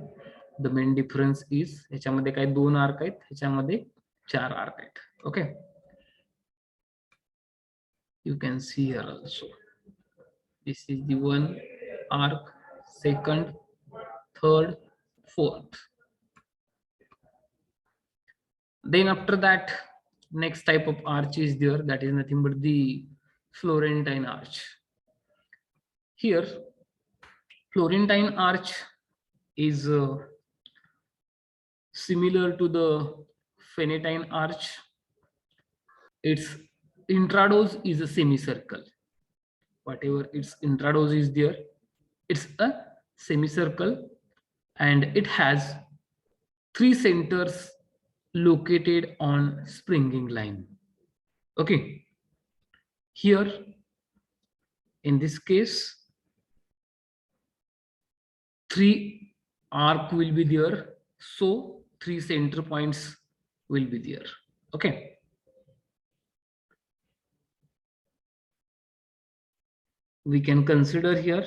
[SPEAKER 1] the main difference is ह्याच्यामध्ये काय 2 आर्क आहेत, ह्याच्यामध्ये 4 आर्क आहेत. Okay, you can see here also, this is the 1 arc, 2nd, 3rd, 4th. Then after that, next type of arch is there, that is nothing but the Florentine arch. Here Florentine arch is similar to the Venetian arch. Its intrados is a semicircle. Whatever its intrados is there, it's a semicircle, and it has 3 centers located on springing line. Okay, here in this case 3 arc will be there, so 3 center points will be there. Okay, we can consider here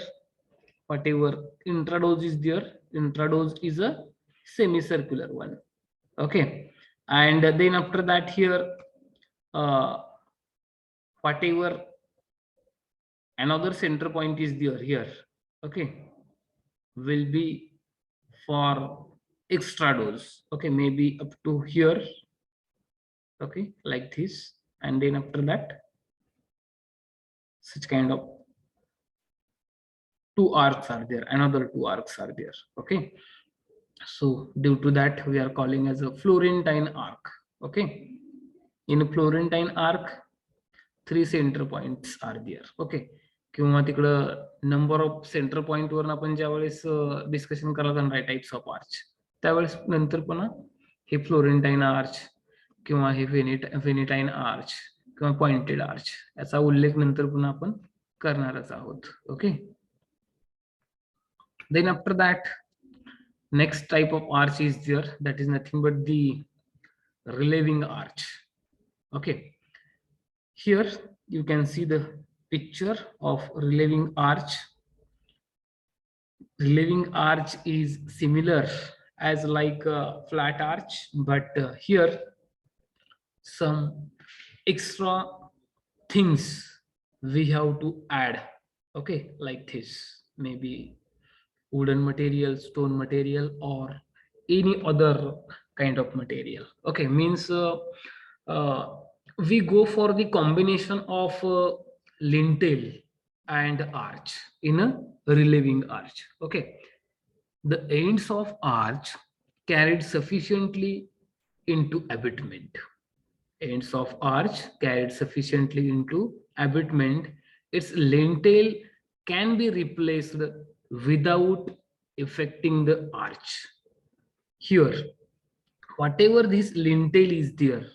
[SPEAKER 1] whatever intrados is there, intrados is a semicircular one. Okay, and then after that here whatever another center point is there here, okay, will be for extrados. Okay, maybe up to here. Okay, like this, and then after that such kind of 2 arcs are there, another 2 arcs are there. Okay, so due to that we are calling as a Florentine arc. Okay, in a Florentine arc 3 center points are there. Okay, किंवा तिकडं number of centre point वर आपण ज्यावेळेस discussion करायचं नाही types of arch, त्यावेळेस नंतर पुन्हा हे फ्लोरेंटाईन arch किंवा हे व्हेनेटाईन आर्च किंवा पॉइंटेड आर्च याचा उल्लेख नंतर पुन्हा आपण करणारच आहोत. Okay. Then after that, next type of arch is there, that is nothing but the relieving arch. Okay, here you can see the picture of relieving arch. Relieving arch is similar as like a flat arch, but here some extra things we have to add. Okay, like this, maybe wooden material, stone material, or any other kind of material. Okay, means uh, we go for the combination of lintel and arch in a relieving arch. Okay, the ends of arch carried sufficiently into abutment. Ends of arch carried sufficiently into abutment. Its lintel can be replaced without affecting the arch. Here, whatever this lintel is there,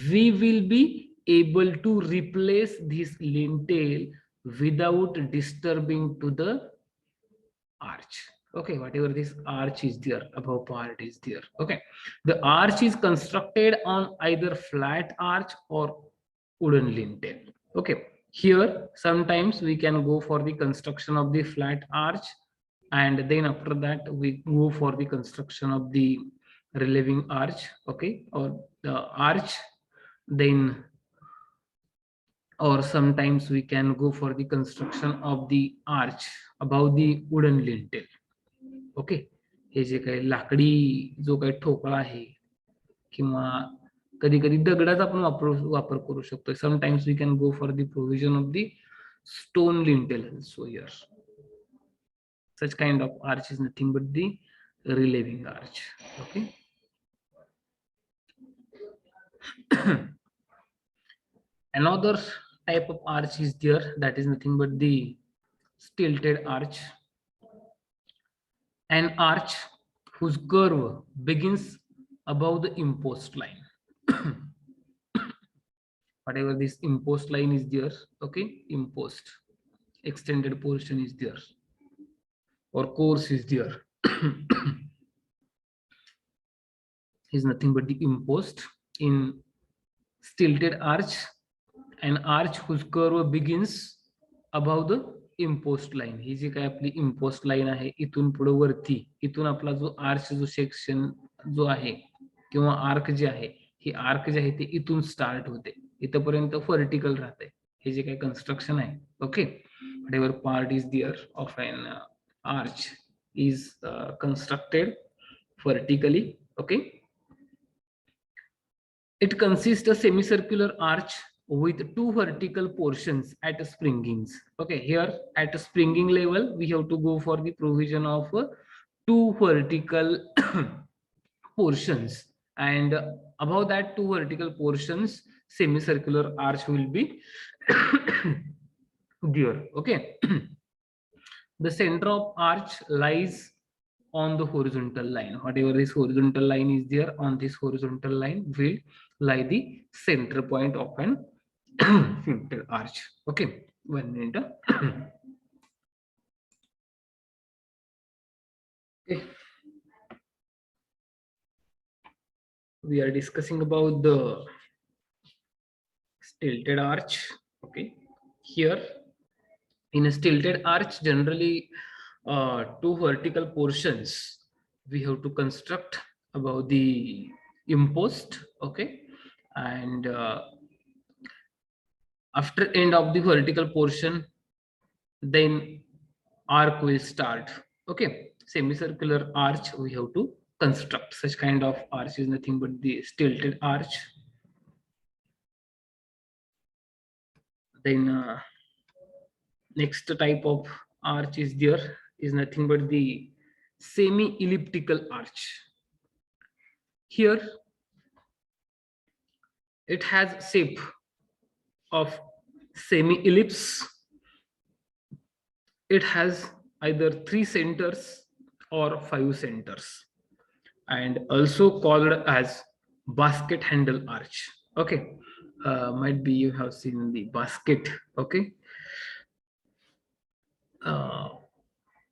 [SPEAKER 1] we will be able to replace this lintel without disturbing to the arch. Okay, whatever this arch is there, above part is there. Okay, the arch is constructed on either flat arch or wooden lintel. Okay, here sometimes we can go for the construction of the flat arch, and then after that we go for the construction of the relieving arch. Okay, or the arch, then or sometimes we can go for the construction of the arch above the wooden lintel. Okay, हे जे काही लाकडी जो काही ठोकळा आहे किंवा कधी कधी दगडाचा पण वापर करू शकतो. Sometimes we can go for the provision of the stone lintel. So here such kind of arch is nothing but the relieving arch. Okay. Another type of arch is there, that is nothing but the stilted arch. An arch whose curve begins above the impost line. Whatever this impost line is there, okay, impost extended portion is there or course is there, is nothing but the impost. In stilted arch, an arch whose curve begins above the impost line. ही जी काय आपली impost line आहे, इथून पुढे वरती, इथून आपला जो आर्च जो सेक्शन जो आहे किंवा आर्क जे आहे, ही आर्क जे आहे ते इथून स्टार्ट होते, इथपर्यंत वर्टिकल राहते. हे जे काही कन्स्ट्रक्शन आहे. Okay, whatever part is there of an arch is constructed vertically. Okay, it consists a semicircular arch with two vertical portions at springings. Okay, here at a springing level we have to go for the provision of two vertical portions, and above that two vertical portions semicircular arch will be there. Okay. The center of arch lies on the horizontal line. Whatever this horizontal line is there, on this horizontal line will lie the center point of an filtered arch. Okay, 1 minute. Okay, we are discussing about the stilted arch. Okay, here in a stilted arch, generally two vertical portions we have to construct above the impost. Okay, and after end of the vertical portion, then arc will start. Okay, semicircular arch we have to construct. Such kind of arch is nothing but the stilted arch. Then next type of arch is there, is nothing but the semi-elliptical arch. Here it has shape of semi-ellipse. It has either 3 centers or 5 centers, and also called as basket handle arch. Okay, might be you have seen the basket. Okay,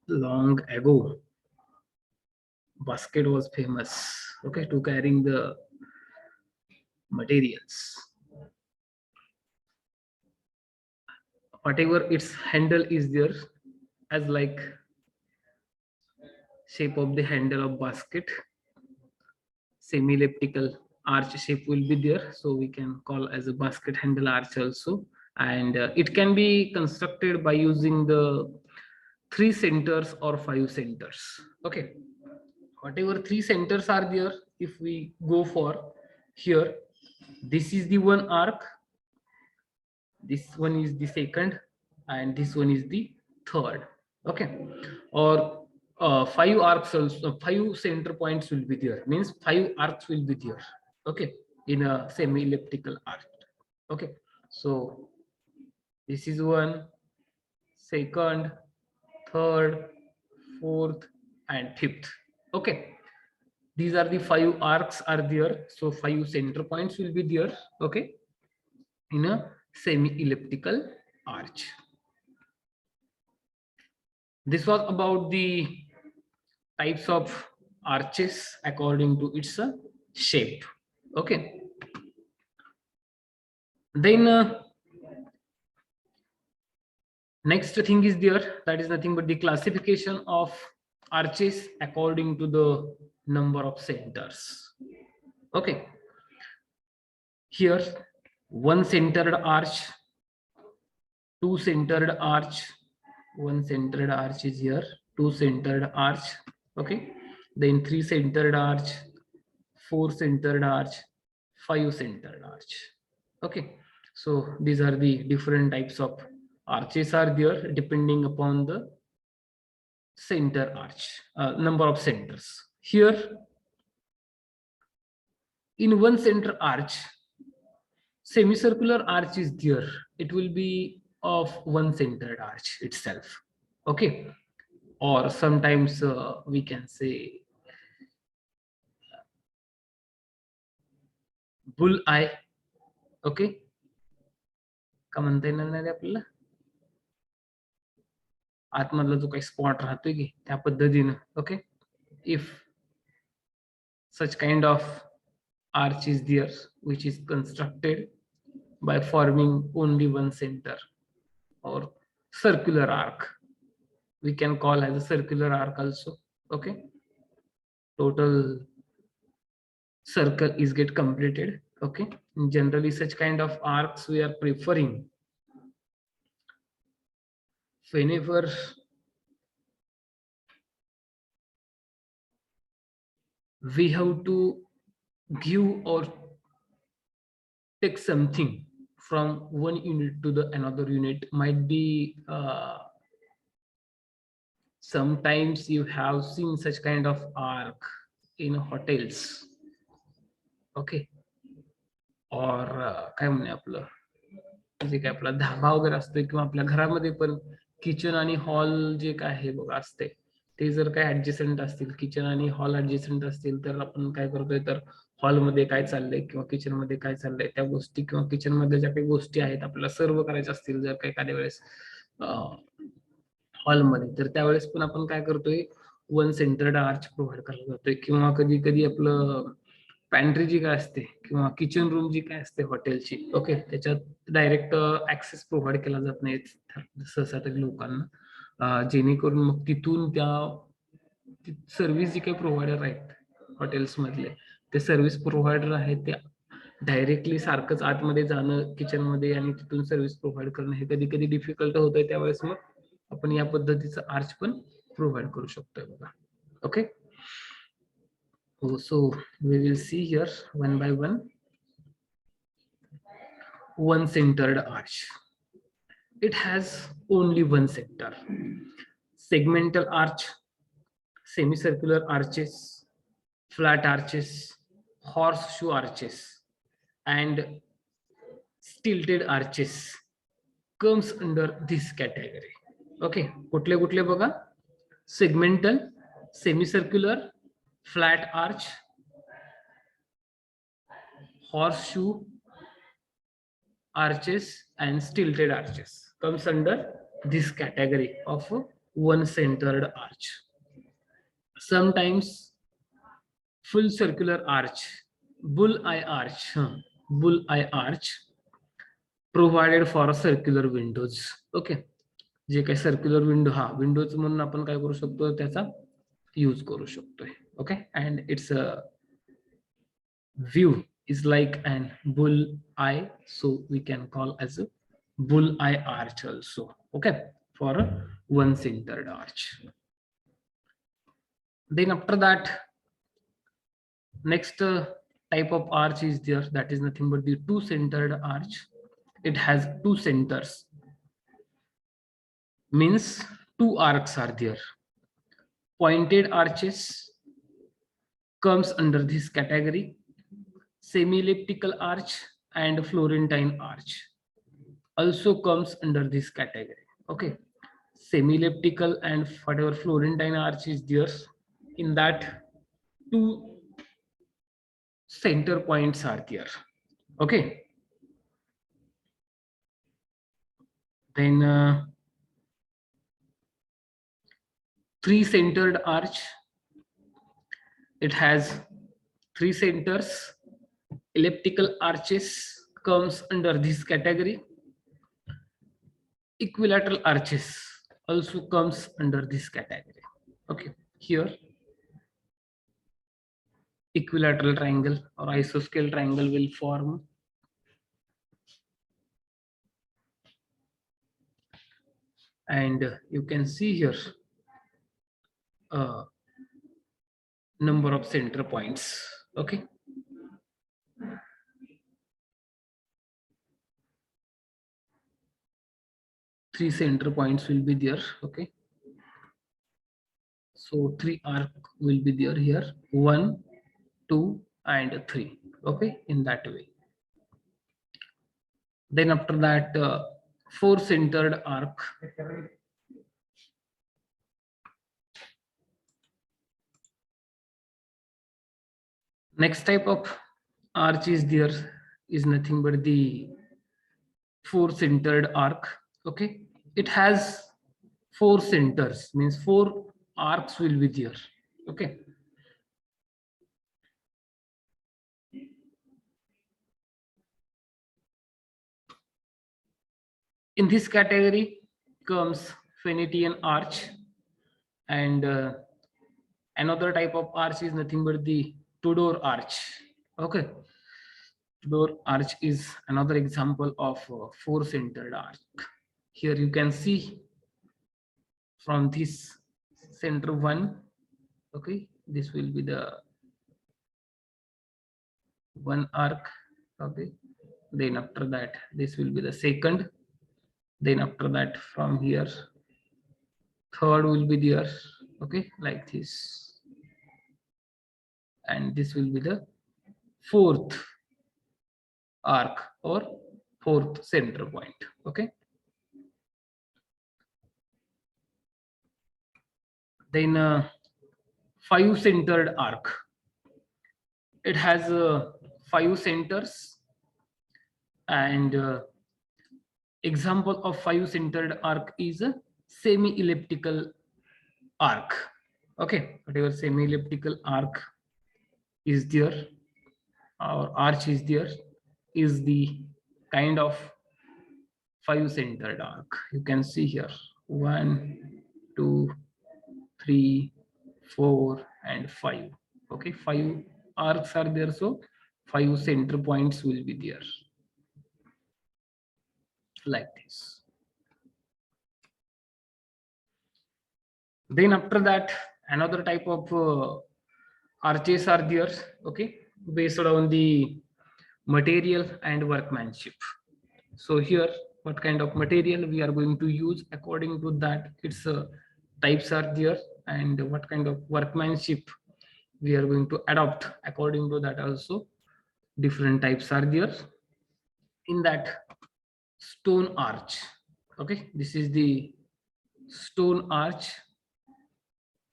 [SPEAKER 1] long ago, basket was famous. Okay, to carrying the materials. Whatever its handle is there, as like shape of the handle of basket, semi-elliptical arch shape will be there, so we can call as a basket handle arch also. And it can be constructed by using the 3 centers or 5 centers. Okay, whatever 3 centers are there, if we go for here, this is the one arc, this one is the second, and this one is the third. Okay, or 5 arcs also, 5 center points will be there, means 5 arcs will be there. Okay, in a semi-elliptical arc. Okay, so this is one, second, third, fourth, and fifth. Okay, these are the 5 arcs are there, so 5 center points will be there. Okay, in a semi-elliptical arch. This was about the types of arches according to its shape. Okay, then next thing is there, that is nothing but the classification of arches according to the number of centers. Okay, here 1 centered arch, 2 centered arch, 1 centered arch is here, 2 centered arch. Okay, then 3 centered arch, 4 centered arch, 5 centered arch. Okay, so these are the different types of arches are there depending upon the center arch, number of centers. Here in 1 center arch, semicircular arch is there, it will be of 1 centered arch itself. Okay, or sometimes we can say bull eye. Okay, का म्हणता येणार नाही आपल्याला, आतमधला जो काही spot राहतोय की त्या पद्धतीनं. Okay, if such kind of arch is there which is constructed by forming only 1 center, or circular arc, we can call as a circular arc also. Okay, total circle is get completed. Okay, generally such kind of arcs we are preferring whenever we have to give or take something from one unit to the another unit. Might be sometimes you have seen such kind of arc in hotels. Okay, or काय म्हणे आपलं जे काय आपला धाबा वगैरे असतो किंवा आपल्या घरामध्ये पण किचन आणि हॉल जे काय आहे बघा असते, ते जर काय ऍडजस्टंट असतील, किचन आणि हॉल ऍडजस्टंट असतील, तर आपण काय करतोय, तर हॉलमध्ये काय चाललंय किंवा किचन मध्ये काय चाललंय त्या गोष्टी, किंवा किचन मध्ये ज्या काही गोष्टी आहेत आपल्याला सर्व करायच्या असतील जर काही एखाद्या वेळेस हॉलमध्ये, तर त्यावेळेस पण आपण काय करतोय, 1 सेंटर्ड आर्च प्रोव्हाइड करायला जातोय. किंवा कधी कधी आपलं पॅन्ट्री जी काय असते किंवा किचन रूम जी काय असते हॉटेलची, ओके, त्याच्यात डायरेक्ट ऍक्सेस प्रोव्हाइड केला जात नाही सहसा तरी लोकांना, जेणेकरून मग तिथून त्या सर्व्हिस जी काही प्रोव्हायडर आहेत हॉटेल्स मधले, ते सर्व्हिस प्रोव्हायडर आहेत ते डायरेक्टली सारखंच आतमध्ये जाणं किचन मध्ये आणि तिथून सर्व्हिस प्रोव्हाइड करणं हे कधी कधी डिफिकल्ट होतंय. त्यावेळेस मग आपण या पद्धतीचं आर्च पण प्रोव्हाइड करू शकतोय बघा. Okay, so we will see here one by one. 1 centered arch, it has only 1 center. Segmental arch, semicircular arches, flat arches, horseshoe arches, and stilted arches comes under this category. Okay, कुठले कुठले बघा, segmental, semicircular, flat arch, horseshoe, arches and stilted arches comes under this category of a one-centered arch. Sometimes full circular arch, bull-eye arch provided for circular windows. Okay, जे काही circular window Windows म्हणून आपण काय करू शकतो त्याचा use करू शकतोय. Okay, and it's a view is like an bull eye, so we can call as a bull eye arch also. Okay, for a one centered arch. Then after that, next type of arch is there, that is nothing but the two centered arch. It has two centers, means two arcs are there. Pointed arches comes under this category. Semi-elliptical arch and Florentine arch also comes under this category. Okay, semi-elliptical and whatever Florentine arch is there, in that two center points are there. Okay, then three-centered arch. It has three centers. Elliptical arches comes under this category. Equilateral arches also comes under this category. Okay, here equilateral triangle or isosceles triangle will form. And you can see here number of center points. Okay, three center points will be there. Okay, so three arc will be there here, 1, 2 and 3. Okay, in that way. Then after that, four centered arc. Next type of arch is there is nothing but the four centered arc. Okay, it has four centers, means four arcs will be there. Okay, in this category comes Venetian arch, and another type of arch is nothing but the Tudor arch. Okay, Tudor arch is another example of four centered arch. Here you can see from this center one. Okay, this will be the one arc. Okay, then after that this will be the second, then after that from here third will be there. Okay, like this, and this will be the fourth arc or fourth center point. Okay, then five centered arc. It has five centers, and example of five centered arc is a semi-elliptical arc. Okay, whatever semi-elliptical arc is there or arch is there is the kind of five centered arc. You can see here 1, 2, 3, 4 and 5. Okay, five arcs are there, so five center points will be there, like this. Then after that, another type of arches are there. Okay, based on the material and workmanship. So here what kind of material we are going to use, according to that its types are there, and what kind of workmanship we are going to adopt, according to that also different types are there. In that, stone arch. Okay, this is the stone arch,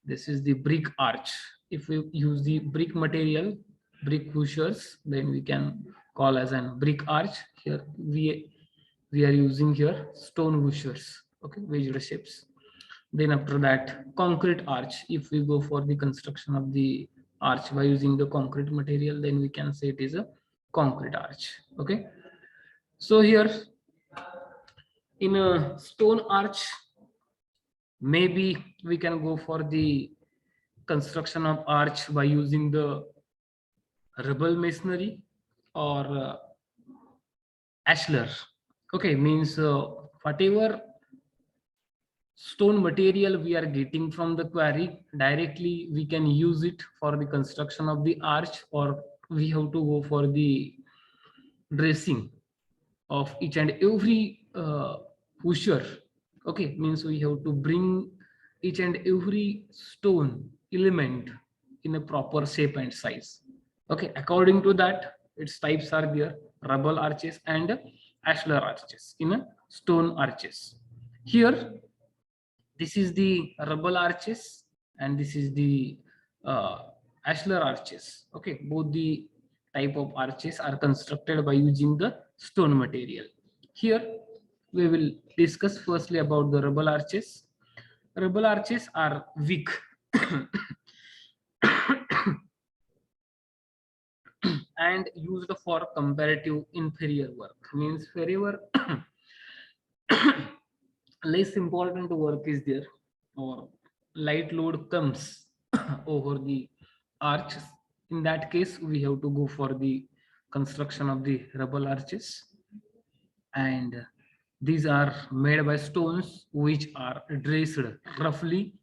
[SPEAKER 1] this is the brick arch. If we use the brick material, brick pushers, then we can call as an brick arch. Here we we are using here stone washers, okay, wedged shapes. Then after that, concrete arch. If we go for the construction of the arch by using the concrete material, then we can say it is a concrete arch. Okay. So here in a stone arch, maybe we can go for the construction of arch by using the rubble masonry or ashlar. Okay, means whatever stone material we are getting from the quarry, directly we can use it for the construction of the arch, or we have to go for the dressing of each and every pusher. Okay, means we have to bring each and every stone element in a proper shape and size. Okay, according to that, its types are there: rubble arches and ashlar arches in a stone arches. Here this is the rubble arches and this is the uh, ashlar arches. Okay, both the type of arches are constructed by using the stone material. Here we will discuss firstly about the rubble arches. Rubble arches are weak and used for comparative inferior work. Means wherever less important work is there or light load comes over the arches, in that case we have to go for the construction of the rubble arches, and these are made by stones which are dressed roughly,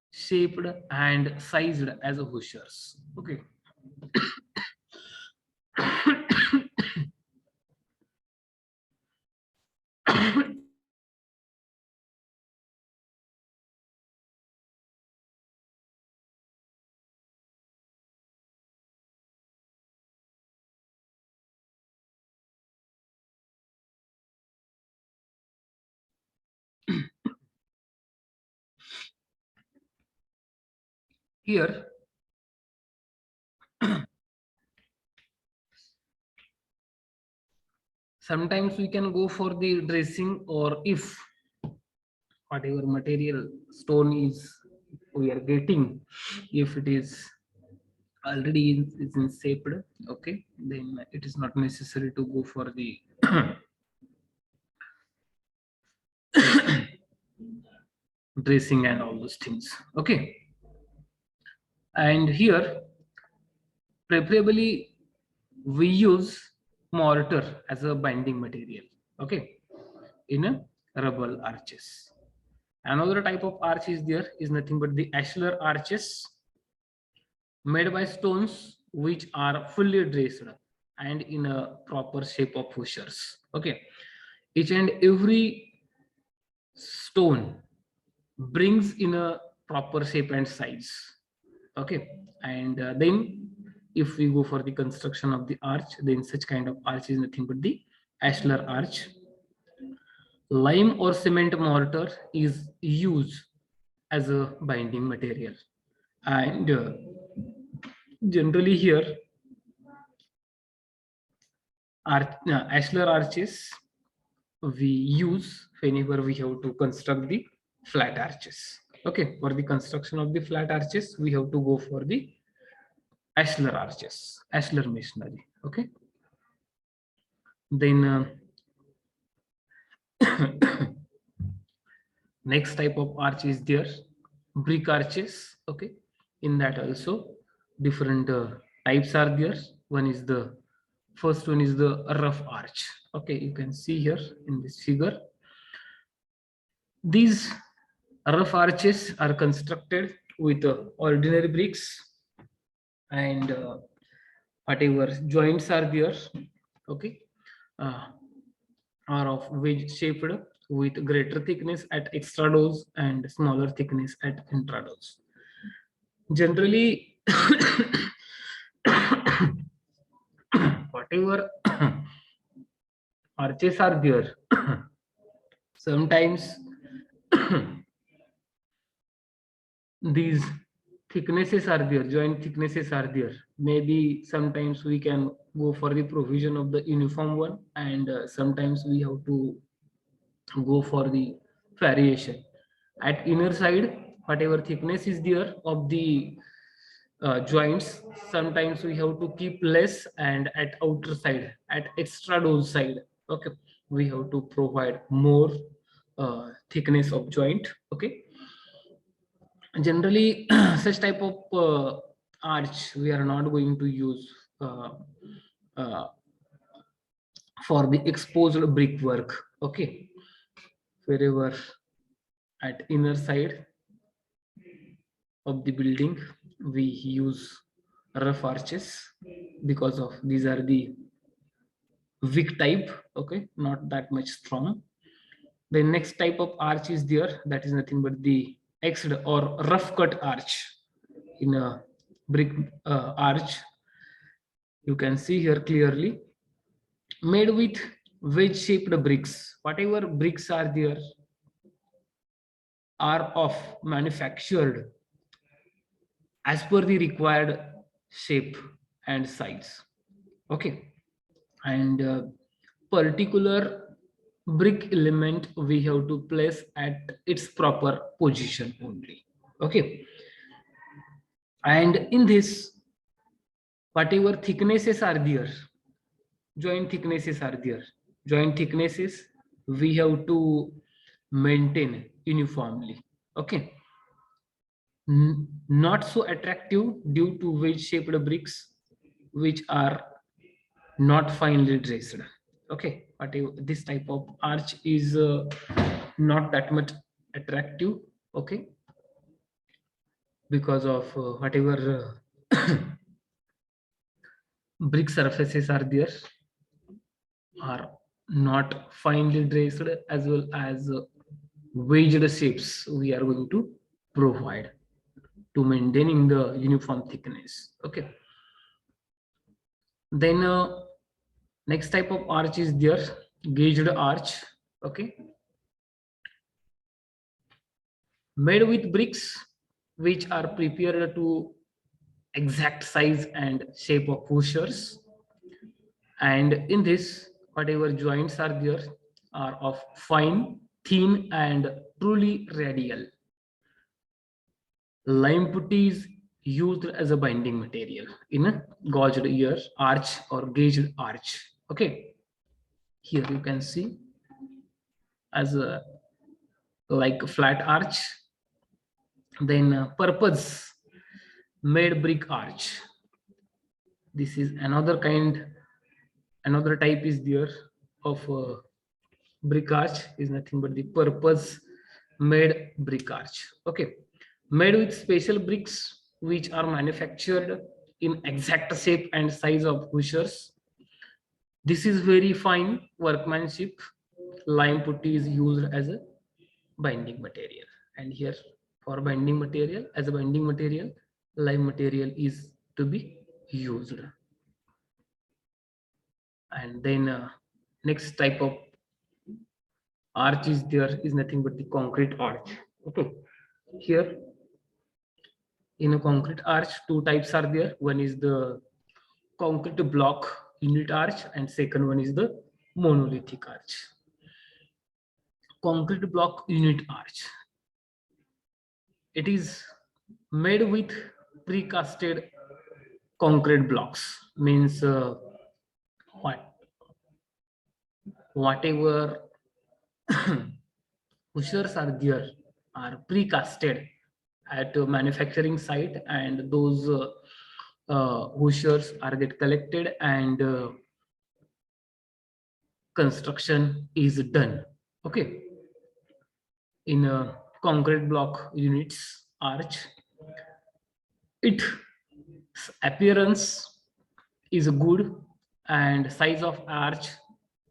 [SPEAKER 1] shaped and sized as hoosiers. Okay. Here sometimes we can go for the dressing, or if whatever material stone is we are getting, if it is already is in shaped, okay, then it is not necessary to go for the dressing and all those things. Okay, and here preferably we use mortar as a binding material, okay, in a rubble arches. Another type of arch is there, is nothing but the ashlar arches, made by stones which are fully dressed and in a proper shape of hoosiers. Okay, each and every stone brings in a proper shape and size. Okay, and then if we go for the construction of the arch, then such kind of arch is nothing but the ashlar arch. Lime or cement mortar is used as a binding material, and generally here ashlar arches we use whenever we have to construct the flat arches. Okay, for the construction of the flat arches we have to go for the ashlar arches, ashlar masonry. Okay, then next type of arch is there, brick arches. Okay, in that also different types are there. One is the first one is the rough arch. Okay, you can see here in this figure, these rough arches are constructed with ordinary bricks, and whatever joints are there, okay, uh, are of wedge shaped with greater thickness at extrados and smaller thickness at intrados. Generally, whatever arches are there, sometimes these thicknesses are there, joint thicknesses are there. Maybe sometimes we can go for the provision of the uniform one, and sometimes we have to go for the variation. At inner side, whatever thickness is there of the joints, sometimes we have to keep less, and at outer side, at extra dose side, okay, we have to provide more thickness of joint. Okay, generally such type of arch we are not going to use uh, uh, for the exposed brickwork. Okay, wherever at inner side of the building we use rough arches, because of these are the weak type. Okay, not that much strong. The next type of arch is there, that is nothing but the Xed or rough cut arch. In a brick arch, you can see here clearly, made with wedge shaped bricks. Whatever bricks are there are of manufactured as per the required shape and size. Okay, and particular brick element we have to place at its proper position only. Okay, and in this, whatever thicknesses are there, joint thicknesses are there, joint thicknesses we have to maintain uniformly. Okay, not so attractive due to wedge shaped bricks which are not finely dressed. Okay, but this type of arch is not that much attractive. Okay, because of whatever brick surfaces are there are not finely dressed, as well as wedged shapes we are going to provide to maintaining the uniform thickness. Okay, then next type of arch is there, gauged arch. Okay, made with bricks which are prepared to exact size and shape of pushers, and in this whatever joints are there are of fine, thin and truly radial. Lime putty is used as a binding material in a gauged ear arch or gauged arch. Okay, here you can see as a like flat arch. Then purpose made brick arch, this is another kind, another type is there of brick arch, is nothing but the purpose made brick arch. Okay, made with special bricks which are manufactured in exact shape and size of pushers. This is very fine workmanship. Lime putty is used as a binding material, and here for binding material, as a binding material, lime material is to be used. And then next type of arch is there, is nothing but the concrete arch. Okay, here in a concrete arch two types are there, one is the concrete block unit arch and second one is the monolithic arch. Concrete block unit arch, it is made with precasted concrete blocks, means what whatever pushers are there are precasted at a manufacturing site, and those pushers are get collected and construction is done. Okay, in a concrete block units arch, its appearance is good and size of arch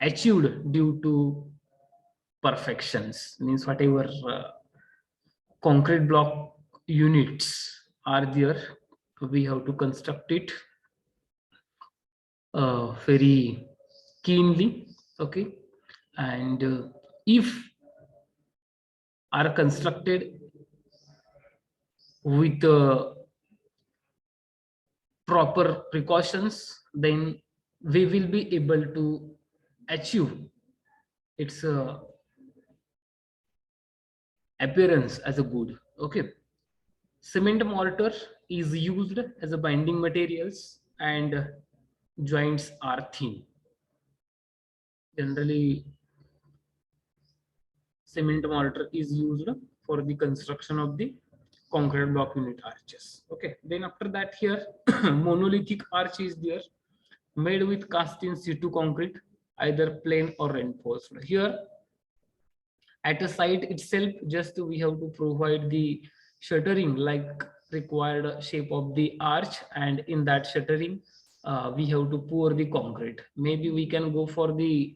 [SPEAKER 1] achieved due to perfections, means whatever concrete block units are there we have to construct it very keenly. Okay, and if are constructed with proper precautions, then we will be able to achieve its appearance as a good. Okay. Cement mortar is used as a binding materials and joints are thin. Generally, cement mortar is used for the construction of the concrete block unit arches. Okay. Then after that here, monolithic arch is there, made with cast in situ concrete, either plain or reinforced. Here, at a site itself, just we have to provide the shuttering like required shape of the arch, and in that shuttering we have to pour the concrete. Maybe we can go for the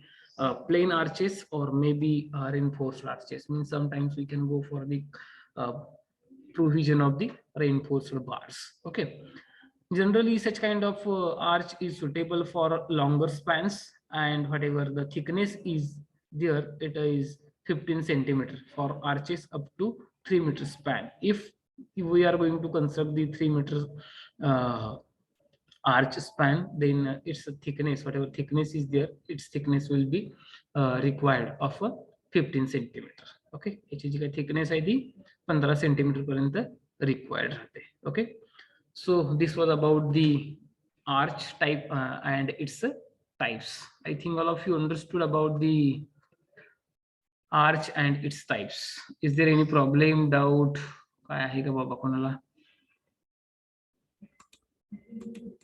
[SPEAKER 1] plain arches, or maybe reinforced arches, means sometimes we can go for the uh, provision of the reinforced bars. Okay. Generally such kind of arch is suitable for longer spans, and whatever the thickness is there, it is 15 centimeter for arches up to 3 meter span. If we are going to construct the 3 meters uh, arch span, then its thickness, whatever thickness is there, its thickness will be required of a 15 centimeter. Okay. याची जी काही thickness आहे ती 15 centimetre पर्यंत required राहते. Okay. So this was about the arch type and its types. I think all of you understood about the arch and its types. Is there any problem, doubt? काय आहे का बाबा कोणाला?